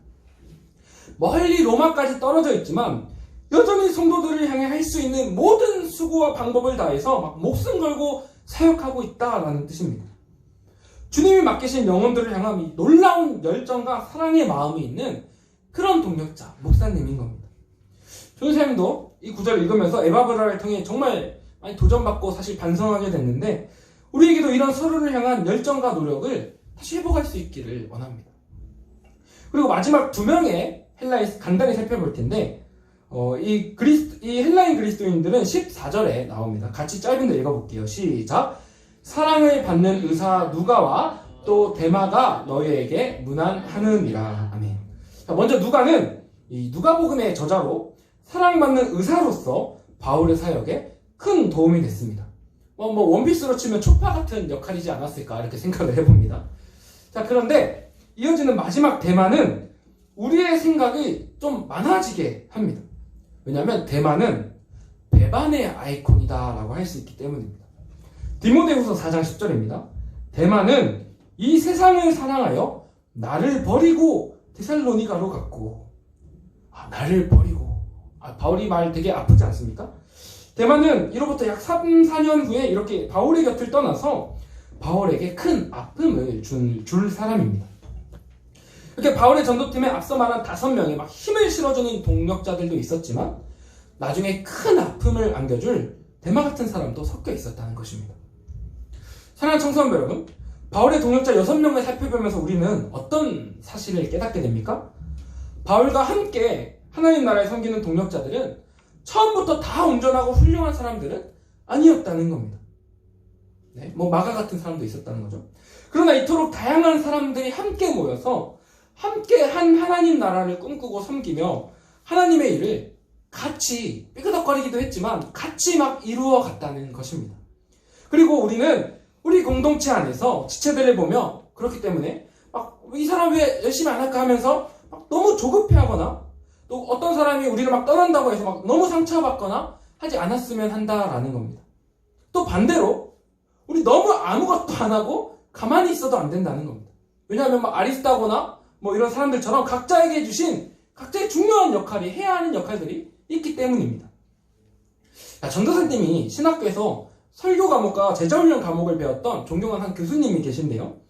멀리 로마까지 떨어져 있지만 여전히 성도들을 향해 할 수 있는 모든 수고와 방법을 다해서 막 목숨 걸고 사역하고 있다라는 뜻입니다. 주님이 맡기신 영혼들을 향한 이 놀라운 열정과 사랑의 마음이 있는 그런 동력자, 목사님인 겁니다. 조선생님도 이 구절을 읽으면서 에바브라를 통해 정말 많이 도전받고 사실 반성하게 됐는데, 우리에게도 이런 서로를 향한 열정과 노력을 다시 회복할 수 있기를 원합니다. 그리고 마지막 두 명의 헬라인 간단히 살펴볼 텐데, 이 헬라인 그리스도인들은 14절에 나옵니다. 같이 짧은데 읽어볼게요. 시작. 사랑을 받는 의사 누가와 또 데마가 너희에게 문안하느니라. 아멘. 먼저 누가는 이 누가복음의 저자로 사랑받는 의사로서 바울의 사역에 큰 도움이 됐습니다. 원피스로 치면 초파 같은 역할이지 않았을까 이렇게 생각을 해봅니다. 자, 그런데 이어지는 마지막 데마는 우리의 생각이 좀 많아지게 합니다. 왜냐하면 데마는 배반의 아이콘이다 라고 할 수 있기 때문입니다. 디모데후서 4장 10절입니다. 데마는 이 세상을 사랑하여 나를 버리고 데살로니가로 갔고. 나를 버리고. 바울이 말 되게 아프지 않습니까? 데마는 이로부터 약 3, 4년 후에 이렇게 바울의 곁을 떠나서 바울에게 큰 아픔을 줄 사람입니다. 이렇게 바울의 전도팀에 앞서 말한 5명의 막 힘을 실어주는 동력자들도 있었지만 나중에 큰 아픔을 안겨줄 데마 같은 사람도 섞여 있었다는 것입니다. 사랑하는 청소년들 여러분, 바울의 동력자 6명을 살펴보면서 우리는 어떤 사실을 깨닫게 됩니까? 바울과 함께 하나님 나라에 섬기는 동력자들은 처음부터 다 온전하고 훌륭한 사람들은 아니었다는 겁니다. 네, 마가 같은 사람도 있었다는 거죠. 그러나 이토록 다양한 사람들이 함께 모여서 함께 한 하나님 나라를 꿈꾸고 섬기며 하나님의 일을 같이 삐그덕거리기도 했지만 같이 막 이루어 갔다는 것입니다. 그리고 우리는 우리 공동체 안에서 지체들을 보며 그렇기 때문에 막 이 사람 왜 열심히 안 할까 하면서 막 너무 조급해하거나, 또 어떤 사람이 우리를 막 떠난다고 해서 막 너무 상처받거나 하지 않았으면 한다라는 겁니다. 또 반대로 우리 너무 아무것도 안 하고 가만히 있어도 안 된다는 겁니다. 왜냐하면 막 아리스타고나 이런 사람들처럼 각자에게 주신 각자의 중요한 역할이, 해야 하는 역할들이 있기 때문입니다. 전도사님이 신학교에서 설교 과목과 제자훈련 과목을 배웠던 존경한 한 교수님이 계신데요.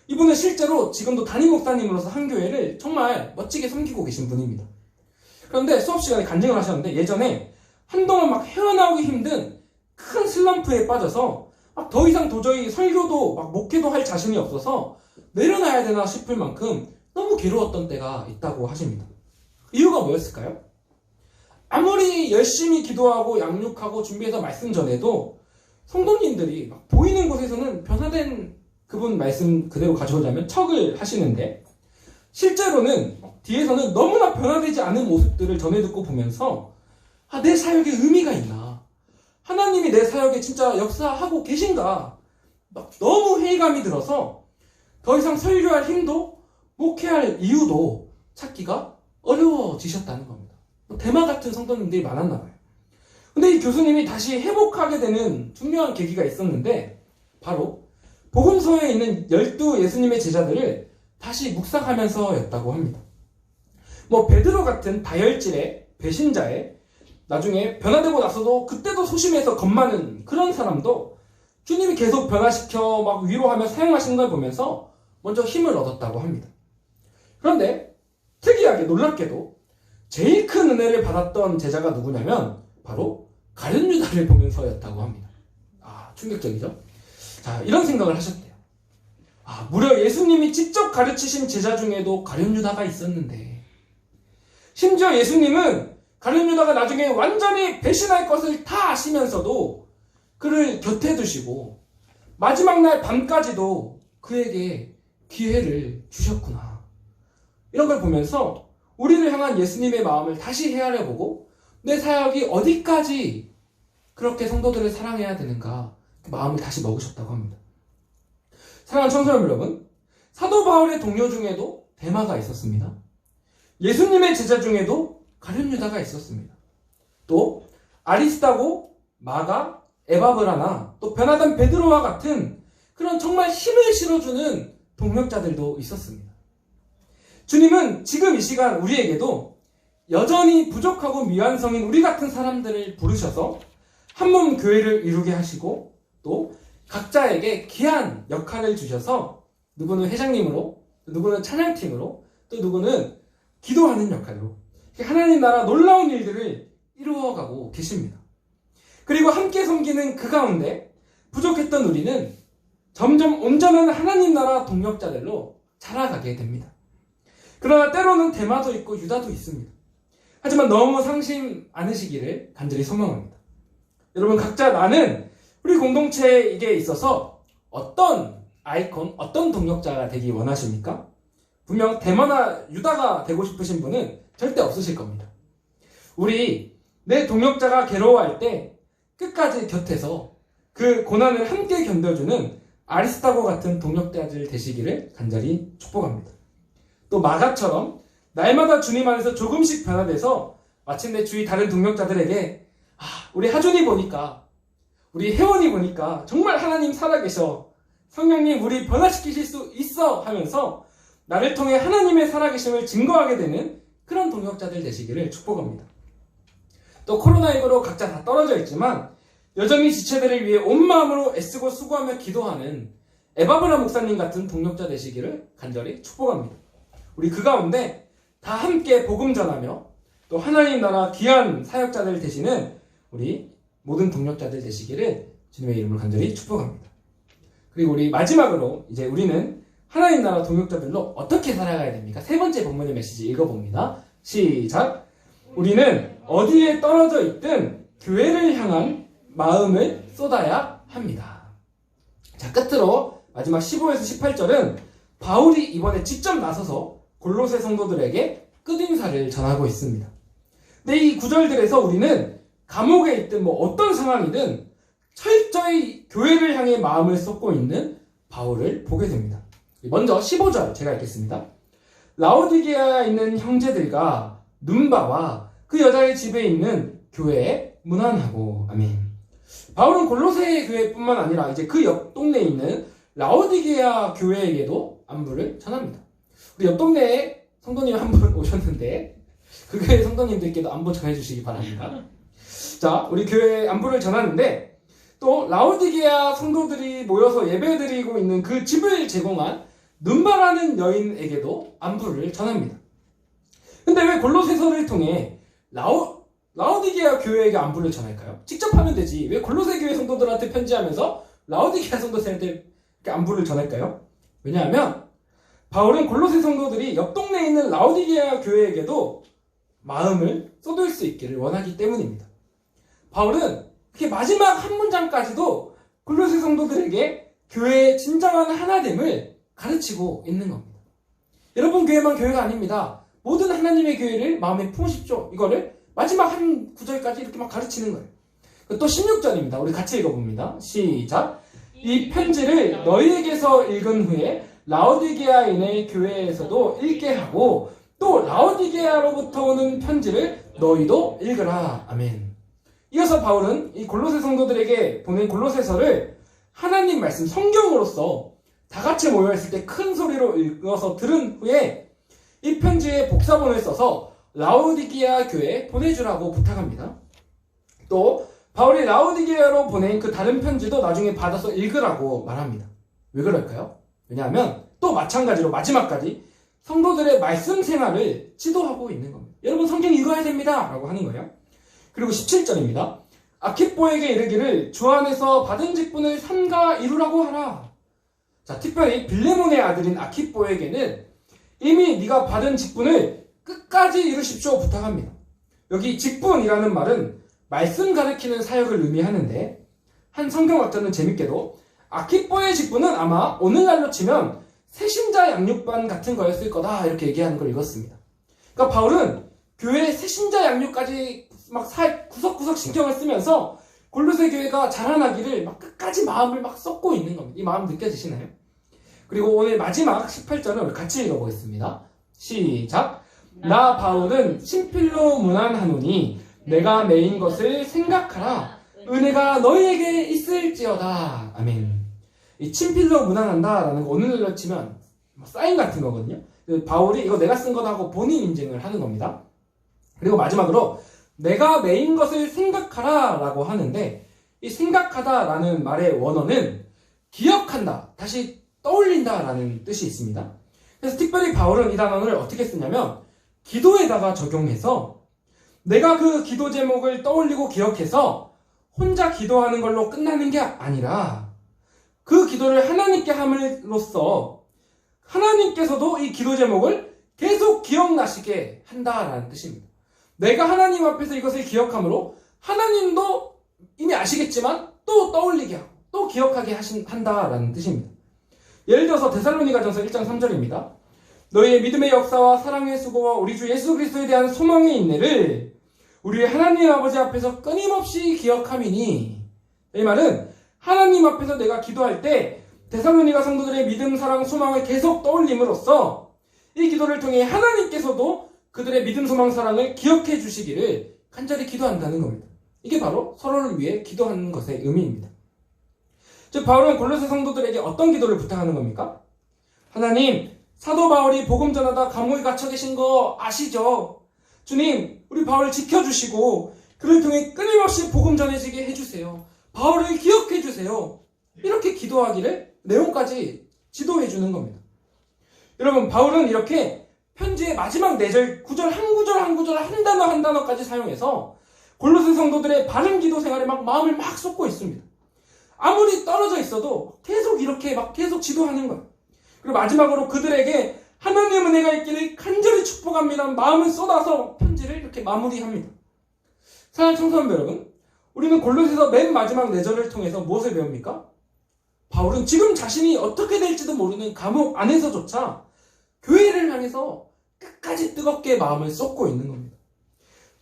이분은 실제로 지금도 담임 목사님으로서 한 교회를 정말 멋지게 섬기고 계신 분입니다. 그런데 수업 시간에 간증을 하셨는데, 예전에 한동안 막 헤어나오기 힘든 큰 슬럼프에 빠져서 막 더 이상 도저히 설교도 막 목회도 할 자신이 없어서 내려놔야 되나 싶을 만큼 너무 괴로웠던 때가 있다고 하십니다. 이유가 뭐였을까요? 아무리 열심히 기도하고 양육하고 준비해서 말씀 전해도 성도님들이 막 보이는 곳에서는 변화된 그분 말씀 그대로 가져오자면 척을 하시는데, 실제로는 뒤에서는 너무나 변화되지 않은 모습들을 전해 듣고 보면서 내 사역에 의미가 있나? 하나님이 내 사역에 진짜 역사하고 계신가? 막 너무 회의감이 들어서 더 이상 설교할 힘도 목회할 이유도 찾기가 어려워지셨다는 겁니다. 데마 같은 성도님들이 많았나 봐요. 근데 이 교수님이 다시 회복하게 되는 중요한 계기가 있었는데, 바로 복음서에 있는 12 예수님의 제자들을 다시 묵상하면서였다고 합니다. 베드로 같은 다혈질의 배신자의, 나중에 변화되고 나서도 그때도 소심해서 겁 많은 그런 사람도 주님이 계속 변화시켜 막 위로하며 사용하시는 걸 보면서 먼저 힘을 얻었다고 합니다. 그런데 특이하게 놀랍게도 제일 큰 은혜를 받았던 제자가 누구냐면 바로 가룟 유다를 보면서였다고 합니다. 충격적이죠? 자, 이런 생각을 하셨대요. 무려 예수님이 직접 가르치신 제자 중에도 가룟 유다가 있었는데, 심지어 예수님은 가룟 유다가 나중에 완전히 배신할 것을 다 아시면서도 그를 곁에 두시고 마지막 날 밤까지도 그에게 기회를 주셨구나. 이런 걸 보면서 우리를 향한 예수님의 마음을 다시 헤아려보고 내 사역이 어디까지 그렇게 성도들을 사랑해야 되는가 그 마음을 다시 먹으셨다고 합니다. 사랑하는 청소년 여러분, 사도 바울의 동료 중에도 데마가 있었습니다. 예수님의 제자 중에도 가룟 유다가 있었습니다. 또 아리스다고, 마가, 에바브라나 또 변화된 베드로와 같은 그런 정말 힘을 실어주는 동력자들도 있었습니다. 주님은 지금 이 시간 우리에게도 여전히 부족하고 미완성인 우리 같은 사람들을 부르셔서 한 몸 교회를 이루게 하시고 또 각자에게 귀한 역할을 주셔서 누구는 회장님으로, 누구는 찬양팀으로, 또 누구는 기도하는 역할로 하나님 나라 놀라운 일들을 이루어가고 계십니다. 그리고 함께 섬기는 그 가운데 부족했던 우리는 점점 온전한 하나님 나라 동력자들로 자라가게 됩니다. 그러나 때로는 데마도 있고 유다도 있습니다. 하지만 너무 상심 않으시기를 간절히 소망합니다. 여러분 각자 나는 우리 공동체에 있어서 어떤 아이콘, 어떤 동력자가 되기 원하십니까? 분명 데마나 유다가 되고 싶으신 분은 절대 없으실 겁니다. 우리 내 동력자가 괴로워할 때 끝까지 곁에서 그 고난을 함께 견뎌주는 아리스타고 같은 동력자들 되시기를 간절히 축복합니다. 또 마가처럼 날마다 주님 안에서 조금씩 변화돼서 마침내 주위 다른 동력자들에게 우리 하준이 보니까, 우리 혜원이 보니까 정말 하나님 살아계셔, 성령님 우리 변화시키실 수 있어 하면서 나를 통해 하나님의 살아계심을 증거하게 되는 그런 동력자들 되시기를 축복합니다. 또 코로나19로 각자 다 떨어져 있지만 여전히 지체들을 위해 온 마음으로 애쓰고 수고하며 기도하는 에바브라 목사님 같은 동력자 되시기를 간절히 축복합니다. 우리 그 가운데 다 함께 복음 전하며 또 하나님 나라 귀한 사역자들 되시는 우리 모든 동력자들 되시기를 주님의 이름으로 간절히 축복합니다. 그리고 우리 마지막으로 이제 우리는 하나님 나라 동력자들로 어떻게 살아가야 됩니까? 세 번째 본문의 메시지 읽어봅니다. 시작! 우리는 어디에 떨어져 있든 교회를 향한 마음을 쏟아야 합니다. 자, 끝으로 마지막 15에서 18절은 바울이 이번에 직접 나서서 골로새 성도들에게 끝인사를 전하고 있습니다. 근데 이 구절들에서 우리는 감옥에 있든 어떤 상황이든 철저히 교회를 향해 마음을 쏟고 있는 바울을 보게 됩니다. 먼저 15절 제가 읽겠습니다. 라오디게아에 있는 형제들과 눈바와 그 여자의 집에 있는 교회에 문안하고. 아멘. 바울은 골로새 교회뿐만 아니라 이제 그 옆 동네에 있는 라오디게아 교회에게도 안부를 전합니다. 우리 옆 동네에 성도님 한 분 오셨는데 그 교회 성도님들께도 안부 전해주시기 바랍니다. 자, 우리 교회에 안부를 전하는데 또 라오디게아 성도들이 모여서 예배드리고 있는 그 집을 제공한 눈바라는 여인에게도 안부를 전합니다. 근데 왜 골로새서를 통해 라오디게아 교회에게 안부를 전할까요? 직접 하면 되지. 왜 골로새 교회 성도들한테 편지하면서 라오디게아 성도들한테 안부를 전할까요? 왜냐하면 바울은 골로새 성도들이 옆 동네에 있는 라오디게아 교회에게도 마음을 쏟을 수 있기를 원하기 때문입니다. 바울은 그렇게 마지막 한 문장까지도 골로새 성도들에게 교회의 진정한 하나됨을 가르치고 있는 겁니다. 여러분 교회만 교회가 아닙니다. 모든 하나님의 교회를 마음에 품으십시오. 이거를 마지막 한 구절까지 이렇게 막 가르치는 거예요. 또 16절입니다. 우리 같이 읽어봅니다. 시작! 이 편지를 너희에게서 읽은 후에 라오디게아인의 교회에서도 읽게 하고 또 라오디게아로부터 오는 편지를 너희도 읽으라. 아멘. 이어서 바울은 이 골로새 성도들에게 보낸 골로새서를 하나님 말씀 성경으로서 다 같이 모여있을 때 큰 소리로 읽어서 들은 후에 이 편지에 복사본을 써서 라오디게아 교회에 보내주라고 부탁합니다. 또 바울이 라오디게아로 보낸 그 다른 편지도 나중에 받아서 읽으라고 말합니다. 왜 그럴까요? 왜냐하면 또 마찬가지로 마지막까지 성도들의 말씀 생활을 지도하고 있는 겁니다. 여러분 성경 읽어야 됩니다 라고 하는 거예요. 그리고 17절입니다. 아키뽀에게 이르기를 주 안에서 받은 직분을 삼가 이루라고 하라. 자, 특별히 빌레몬의 아들인 아키뽀에게는 이미 네가 받은 직분을 끝까지 이루십시오 부탁합니다. 여기 직분이라는 말은 말씀 가르치는 사역을 의미하는데 한 성경학자는 재밌게도 아키뽀의 직분은 아마 오늘날로 치면 새신자 양육반 같은 거였을 거다 이렇게 얘기하는 걸 읽었습니다. 그러니까 바울은 교회의 새신자 양육까지 막 구석구석 신경을 쓰면서 골로새 교회가 자라나기를 막 끝까지 마음을 막 쏟고 있는 겁니다. 이 마음 느껴지시나요? 그리고 오늘 마지막 18절을 같이 읽어보겠습니다. 시작. 나 바울은 친필로 문안하노니 내가 매인 것을 생각하라. 은혜가 너희에게 있을지어다. 아멘. 이 친필로 문안한다라는 거 오늘날로 치면 사인 같은 거거든요. 바울이 이거 내가 쓴 거다 하고 본인 인증을 하는 겁니다. 그리고 마지막으로 내가 매인 것을 생각하라 라고 하는데 이 생각하다 라는 말의 원어는 기억한다, 다시 떠올린다 라는 뜻이 있습니다. 그래서 특별히 바울은 이 단어를 어떻게 쓰냐면 기도에다가 적용해서 내가 그 기도 제목을 떠올리고 기억해서 혼자 기도하는 걸로 끝나는 게 아니라 그 기도를 하나님께 함으로써 하나님께서도 이 기도 제목을 계속 기억나시게 한다라는 뜻입니다. 내가 하나님 앞에서 이것을 기억함으로 하나님도 이미 아시겠지만 또 떠올리게 하고 또 기억하게 한다라는 뜻입니다. 예를 들어서 데살로니가전서 1장 3절입니다. 너희의 믿음의 역사와 사랑의 수고와 우리 주 예수 그리스도에 대한 소망의 인내를 우리 하나님 아버지 앞에서 끊임없이 기억함이니, 이 말은 하나님 앞에서 내가 기도할 때 데살로니가 성도들의 믿음, 사랑, 소망을 계속 떠올림으로써 이 기도를 통해 하나님께서도 그들의 믿음, 소망, 사랑을 기억해 주시기를 간절히 기도한다는 겁니다. 이게 바로 서로를 위해 기도하는 것의 의미입니다. 즉 바울은 골로새 성도들에게 어떤 기도를 부탁하는 겁니까? 하나님, 사도 바울이 복음 전하다 감옥에 갇혀 계신 거 아시죠? 주님, 우리 바울을 지켜주시고 그를 통해 끊임없이 복음 전해지게 해주세요. 바울을 기억해 주세요. 이렇게 기도하기를 내용까지 지도해 주는 겁니다. 여러분, 바울은 이렇게 편지의 마지막 4절, 9절 한 구절 한 구절 한 단어 한 단어까지 사용해서 골로새 성도들의 바른 기도 생활에 막 마음을 막 쏟고 있습니다. 아무리 떨어져 있어도 계속 이렇게 막 계속 지도하는 거예요. 그리고 마지막으로 그들에게 하나님의 은혜가 있기를 간절히 축복합니다. 마음을 쏟아서 편지를 이렇게 마무리합니다. 사랑하는 청소년 여러분, 우리는 골로새서 맨 마지막 4절을 통해서 무엇을 배웁니까? 바울은 지금 자신이 어떻게 될지도 모르는 감옥 안에서조차 교회를 향해서 끝까지 뜨겁게 마음을 쏟고 있는 겁니다.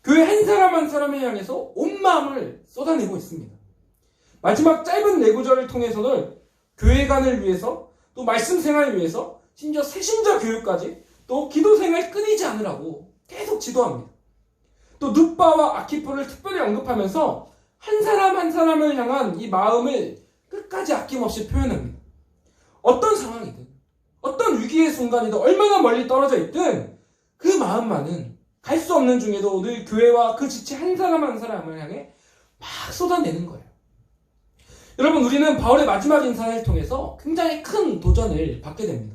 교회 한 사람 한 사람을 향해서 온 마음을 쏟아내고 있습니다. 마지막 짧은 4구절을 통해서는 교회관을 위해서, 또 말씀 생활을 위해서, 심지어 새신자 교육까지, 또 기도 생활 끊이지 않으라고 계속 지도합니다. 또 누빠와 아키포를 특별히 언급하면서 한 사람 한 사람을 향한 이 마음을 끝까지 아낌없이 표현합니다. 어떤 상황이든, 어떤 위기의 순간이든, 얼마나 멀리 떨어져 있든 그 마음만은 갈 수 없는 중에도 늘 교회와 그 지체 한 사람 한 사람을 향해 막 쏟아내는 거예요. 여러분, 우리는 바울의 마지막 인사를 통해서 굉장히 큰 도전을 받게 됩니다.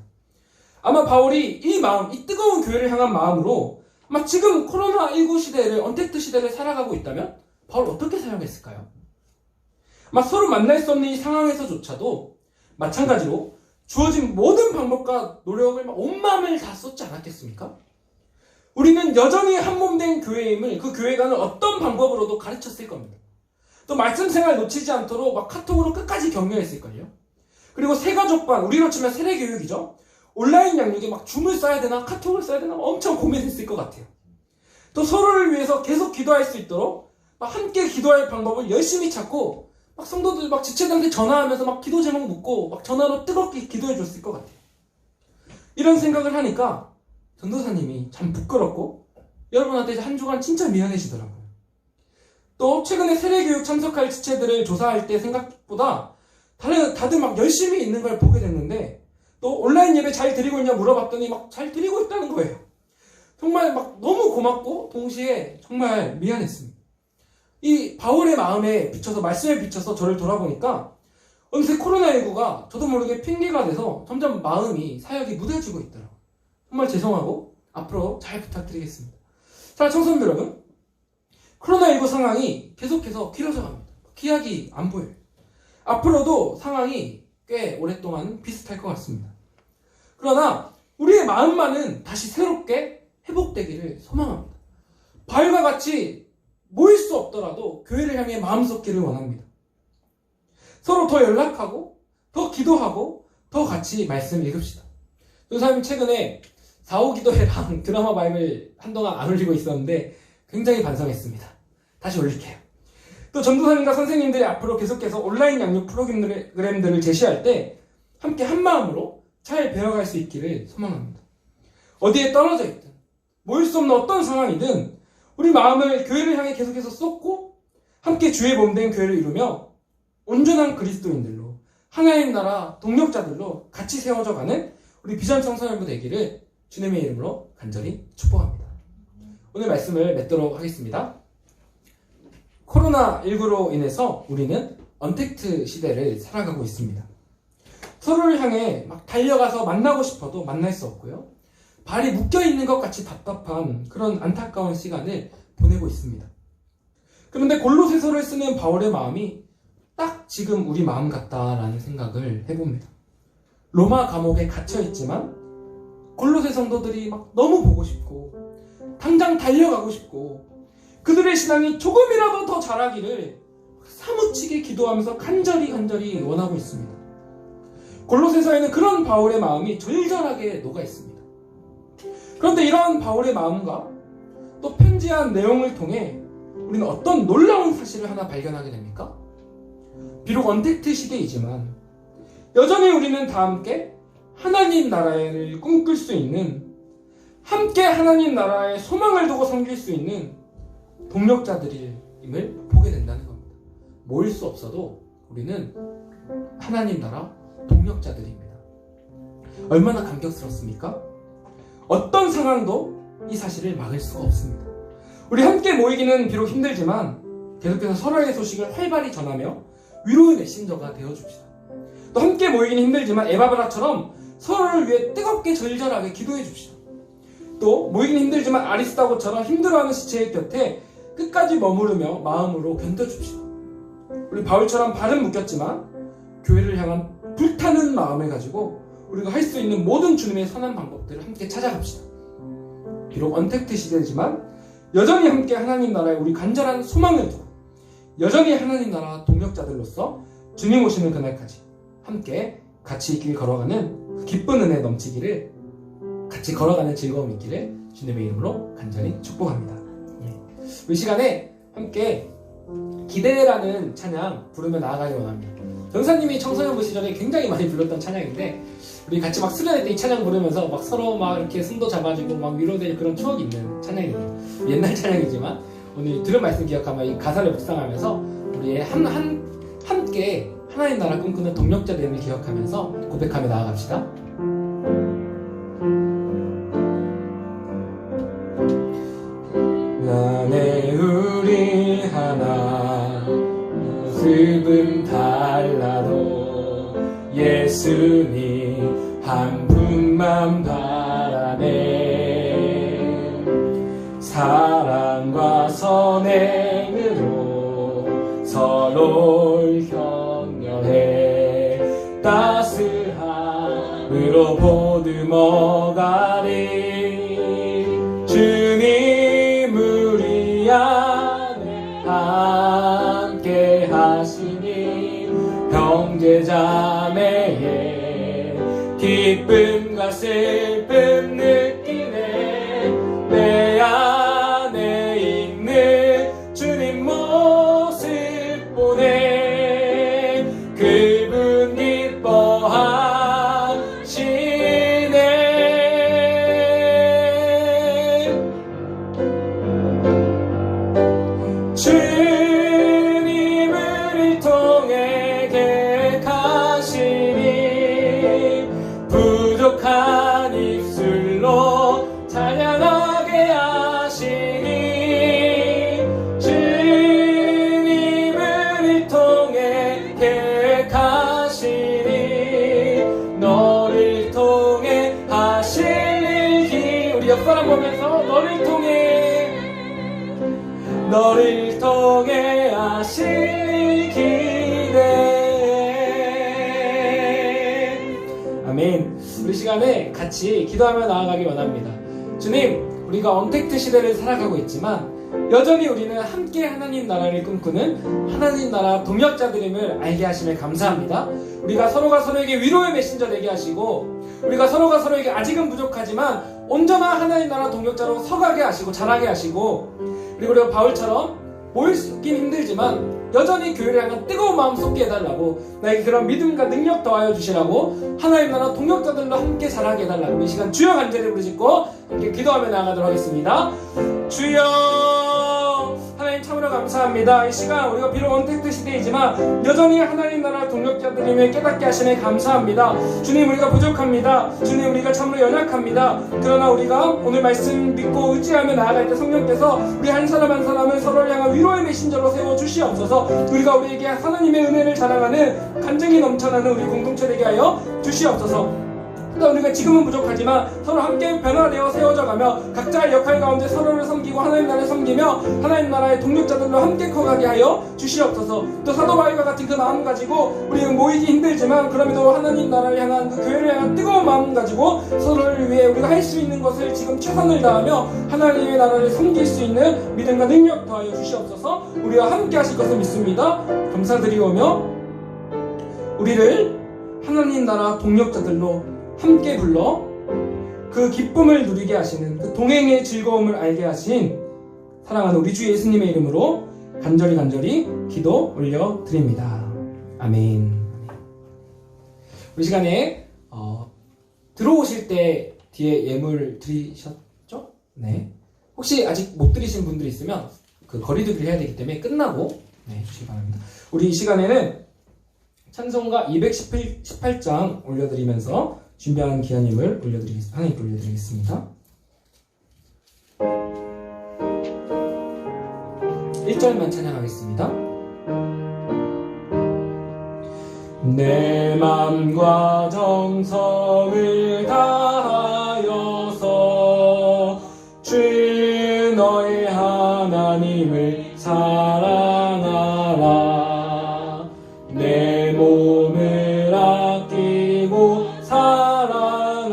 아마 바울이 이 마음, 이 뜨거운 교회를 향한 마음으로 아마 지금 코로나19 시대를, 언택트 시대를 살아가고 있다면 바울 어떻게 사용했을까요? 아마 서로 만날 수 없는 이 상황에서조차도 마찬가지로 주어진 모든 방법과 노력을 온 마음을 다 쏟지 않았겠습니까? 우리는 여전히 한몸된 교회임을 그 교회관을 어떤 방법으로도 가르쳤을 겁니다. 또 말씀 생활 놓치지 않도록 막 카톡으로 끝까지 격려했을걸요. 그리고 새가족반, 우리로 치면 세례교육이죠. 온라인 양육에 막 줌을 써야 되나 카톡을 써야 되나 엄청 고민했을 것 같아요. 또 서로를 위해서 계속 기도할 수 있도록 막 함께 기도할 방법을 열심히 찾고 막 성도들 막 지체들한테 전화하면서 막 기도 제목 묻고 막 전화로 뜨겁게 기도해 줬을 것 같아요. 이런 생각을 하니까 전도사님이 참 부끄럽고 여러분한테 한 주간 진짜 미안해지더라고요. 또 최근에 세례교육 참석할 지체들을 조사할 때 생각보다 다들 막 열심히 있는 걸 보게 됐는데, 또 온라인 예배 잘 드리고 있냐 물어봤더니 막 잘 드리고 있다는 거예요. 정말 막 너무 고맙고 동시에 정말 미안했습니다. 이 바울의 마음에 비춰서, 말씀에 비춰서 저를 돌아보니까 어느새 코로나19가 저도 모르게 핑계가 돼서 점점 마음이, 사역이 무뎌지고 있더라고요. 정말 죄송하고 앞으로 잘 부탁드리겠습니다. 자, 청소년 여러분, 코로나19 상황이 계속해서 길어져 갑니다. 기약이 안 보여요. 앞으로도 상황이 꽤 오랫동안 비슷할 것 같습니다. 그러나 우리의 마음만은 다시 새롭게 회복되기를 소망합니다. 바울과 같이 모일 수 없더라도 교회를 향해 마음 쏟기를 원합니다. 서로 더 연락하고 더 기도하고 더 같이 말씀 읽읍시다. 전도사님 최근에 4.5 기도회랑 드라마 바이블 한동안 안 올리고 있었는데 굉장히 반성했습니다. 다시 올릴게요. 또 전도사님과 선생님들이 앞으로 계속해서 온라인 양육 프로그램들을 제시할 때 함께 한마음으로 잘 배워갈 수 있기를 소망합니다. 어디에 떨어져 있든 모일 수 없는 어떤 상황이든 우리 마음을 교회를 향해 계속해서 쏟고 함께 주의 몸된 교회를 이루며 온전한 그리스도인들로 하나님 나라 동력자들로 같이 세워져 가는 우리 비전 청소년부 되기를 주님의 이름으로 간절히 축복합니다. 오늘 말씀을 맺도록 하겠습니다. 코로나19로 인해서 우리는 언택트 시대를 살아가고 있습니다. 서로를 향해 막 달려가서 만나고 싶어도 만날 수 없고요. 발이 묶여있는 것 같이 답답한 그런 안타까운 시간을 보내고 있습니다. 그런데 골로새서를 쓰는 바울의 마음이 딱 지금 우리 마음 같다라는 생각을 해봅니다. 로마 감옥에 갇혀있지만 골로새 성도들이 막 너무 보고 싶고 당장 달려가고 싶고 그들의 신앙이 조금이라도 더 자라기를 사무치게 기도하면서 간절히 원하고 있습니다. 골로새서에는 그런 바울의 마음이 절절하게 녹아 있습니다. 그런데 이러한 바울의 마음과 또 편지한 내용을 통해 우리는 어떤 놀라운 사실을 하나 발견하게 됩니까? 비록 언택트 시대이지만 여전히 우리는 다 함께 하나님 나라를 꿈꿀 수 있는, 함께 하나님 나라의 소망을 두고 섬길 수 있는 동력자들임을 보게 된다는 겁니다. 모일 수 없어도 우리는 하나님 나라 동력자들입니다. 얼마나 감격스럽습니까? 어떤 상황도 이 사실을 막을 수가 없습니다. 우리 함께 모이기는 비록 힘들지만 계속해서 서로의 소식을 활발히 전하며 위로의 메신저가 되어줍시다. 또 함께 모이기는 힘들지만 에바브라처럼 서로를 위해 뜨겁게 절절하게 기도해 줍시다. 또 모이기는 힘들지만 아리스다고처럼 힘들어하는 지체의 곁에 끝까지 머무르며 마음으로 견뎌줍시다. 우리 바울처럼 발은 묶였지만 교회를 향한 불타는 마음을 가지고 우리가 할 수 있는 모든 주님의 선한 방법들을 함께 찾아갑시다. 비록 언택트 시대지만 여전히 함께 하나님 나라에 우리 간절한 소망을 두고 여전히 하나님 나라 동력자들로서 주님 오시는 그날까지 함께 같이 길 걸어가는 그 기쁜 은혜 넘치기를, 같이 걸어가는 즐거움 있기를 주님의 이름으로 간절히 축복합니다. 이 시간에 함께 기대라는 찬양 부르며 나아가기 원합니다. 전사님이 청소년부 시절에 굉장히 많이 불렀던 찬양인데 우리 같이 막 수련회 때 이 찬양 부르면서 막 서로 막 이렇게 손도 잡아주고 막 위로되는 그런 추억이 있는 찬양이에요. 옛날 찬양이지만 오늘 들은 말씀 기억하며 이 가사를 묵상하면서 우리의 함께 하나님 나라 꿈꾸는 동력자 되는 기억하면서 고백하며 나아갑시다. 나네 우리 하나 모습은 달라도 예수님 한 분만 바라네. 사랑과 선행으로 서로를 격려해 따스함으로 보듬어가리. 주님 우리 안에 함께 하시니 형제자매의 기쁨과 슬픔 느끼네. 내 안에 있는 주님 모습 보네. 그분 기뻐하시네. 주님을 통해 계획하시니 부족한 입술로 찬양하게 하시니. 주님을 통해 계획하시니 너를 통해 하실 일이. 우리 옆 사람 보면서 너를 통해 하실 일 기대해. 아멘. 우리 시간에 같이 기도하며 나아가기 원합니다. 주님, 우리가 언택트 시대를 살아가고 있지만 여전히 우리는 함께 하나님 나라를 꿈꾸는 하나님 나라 동역자들임을 알게 하심에 감사합니다. 우리가 서로가 서로에게 위로의 메신저 되게 하시고, 우리가 서로가 서로에게 아직은 부족하지만 온전한 하나님 나라 동역자로 서가게 하시고 자라게 하시고, 그리고 우리가 바울처럼 모이긴 힘들지만 여전히 교회를 향한 뜨거운 마음 쏟게 해달라고, 나에게 그런 믿음과 능력 더하여 주시라고, 하나님 나라 동역자들로 함께 자라게 해달라고 이 시간 주여 간절히 부르짖고 함께 기도하며 나아가도록 하겠습니다. 주여, 하나님 참으로 감사합니다. 이 시간 우리가 비록 언택트 시대이지만 여전히 하나님 나라 동역자들임을 깨닫게 하시네 감사합니다. 주님, 우리가 부족합니다. 주님, 우리가 참으로 연약합니다. 그러나 우리가 오늘 말씀 믿고 의지하며 나아갈 때 성령께서 우리 한 사람 한 사람을 서로를 향한 위로의 메신저로 세워주시옵소서. 우리가 우리에게 하나님의 은혜를 자랑하는 간증이 넘쳐나는 우리 공동체 되게 하여 주시옵소서. 또 우리가 지금은 부족하지만 서로 함께 변화되어 세워져가며 각자의 역할 가운데 서로를 섬기고 하나님 나라를 섬기며 하나님 나라의 동력자들로 함께 커가게 하여 주시옵소서. 또 사도 바울과 같은 그 마음 가지고 우리는 모이기 힘들지만 그럼에도 하나님 나라를 향한 그 교회를 향한 뜨거운 마음 가지고 서로를 위해 우리가 할 수 있는 것을 지금 최선을 다하며 하나님의 나라를 섬길 수 있는 믿음과 능력 더하여 주시옵소서. 우리와 함께 하실 것을 믿습니다. 감사드리오며 우리를 하나님 나라 동력자들로 함께 불러 그 기쁨을 누리게 하시는 그 동행의 즐거움을 알게 하신 사랑하는 우리 주 예수님의 이름으로 간절히 기도 올려드립니다. 아멘. 우리 시간에 들어오실 때 뒤에 예물 드리셨죠? 네. 혹시 아직 못 드리신 분들 있으면 그 거리두기를 해야 되기 때문에 끝나고 해주시기 바랍니다. 우리 이 시간에는 찬송가 218장 올려드리면서 준비한 기한임을 하나님께 올려드리겠습니다. 1절만 찬양하겠습니다. 내 맘과 정성을 다하여서 주 너의 하나님을 사랑하라. 내 몸을 아끼고 사랑하는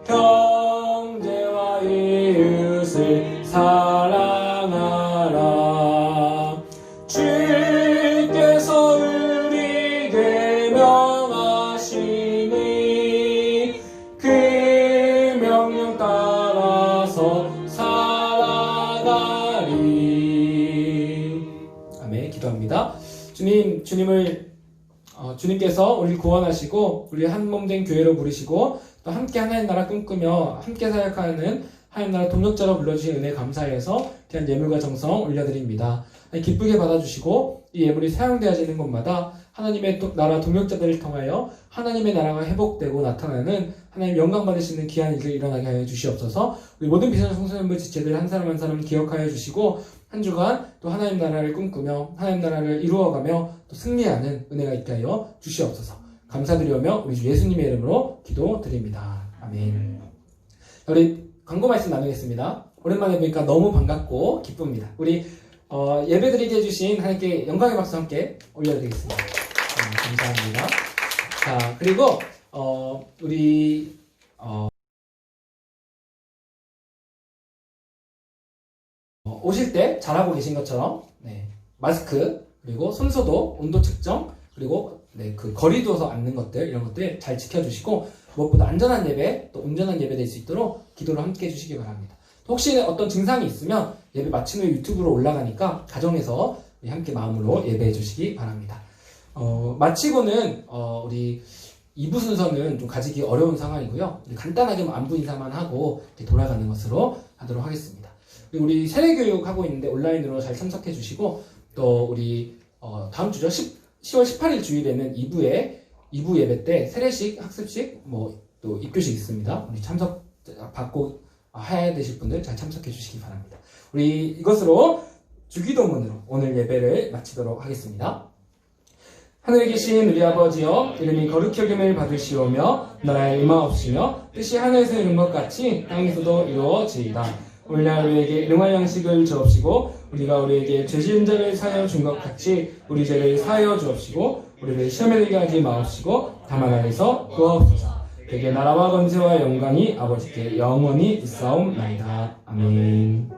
형제와 이웃을 사랑하라. 주께서 우리에게 명하시니 그 명령 따라서 살아가리. 아멘. 기도합니다. 주님께서 우리 구원하시고 우리 한 몸 된 교회로 부르시고 또 함께 하나님 나라 꿈꾸며 함께 사역하는 하나님 나라 동역자로 불러주신 은혜 감사해서 귀한 예물과 정성 올려드립니다. 기쁘게 받아주시고 이 예물이 사용되어지는 곳마다 하나님의 나라 동역자들을 통하여 하나님의 나라가 회복되고 나타나는 하나님 영광 받으시는 귀한 일을 일어나게 하여 주시옵소서. 우리 모든 비전 청소년부 지체들 한 사람 한 사람 기억하여 주시고 한 주간 또 하나님 나라를 꿈꾸며 하나님 나라를 이루어가며 또 승리하는 은혜가 있게 하여 주시옵소서. 감사드리며 우리 주 예수님의 이름으로 기도드립니다. 아멘. 우리 광고 말씀 나누겠습니다. 오랜만에 보니까 너무 반갑고 기쁩니다. 우리 예배드리게 해주신 하나님께 영광의 박수 함께 올려드리겠습니다. 감사합니다. 자, 그리고 우리 오실 때 잘하고 계신 것처럼 마스크 그리고 손소독, 온도 측정 그리고 그 거리 두어서 앉는 것들 이런 것들 잘 지켜주시고 무엇보다 안전한 예배 또 온전한 예배 될 수 있도록 기도를 함께 해주시기 바랍니다. 혹시 어떤 증상이 있으면 예배 마친 후에 유튜브로 올라가니까 가정에서 함께 마음으로 예배해 주시기 바랍니다. 마치고는 우리 2부 순서는 좀 가지기 어려운 상황이고요. 간단하게 안부 인사만 하고 돌아가는 것으로 하도록 하겠습니다. 그리고 우리 세례교육 하고 있는데 온라인으로 잘 참석해 주시고 또 우리 다음 주죠. 10월 18일 주일에는 2부 예배 때 세례식, 학습식, 또 입교식 있습니다. 우리 참석 받고 해야 되실 분들 잘 참석해 주시기 바랍니다. 우리 이것으로 주기도문으로 오늘 예배를 마치도록 하겠습니다. 하늘에 계신 우리 아버지여, 이름이 거룩히 여김을 받으시오며 나라의 임하옵시며 뜻이 하늘에서 이룬 것 같이 땅에서도 이루어지이다. 오늘날 우리에게 일용할 양식을 주옵시고 우리가 우리에게 죄 지은 자를 사하여 준 것 같이 우리 죄를 사하여 주옵시고 우리를 시험에 들게 하지 마옵시고 다만 안에서 구하옵소서. 그에게 나라와 권세와 영광이 아버지께 영원히 있사옵나이다. 아멘.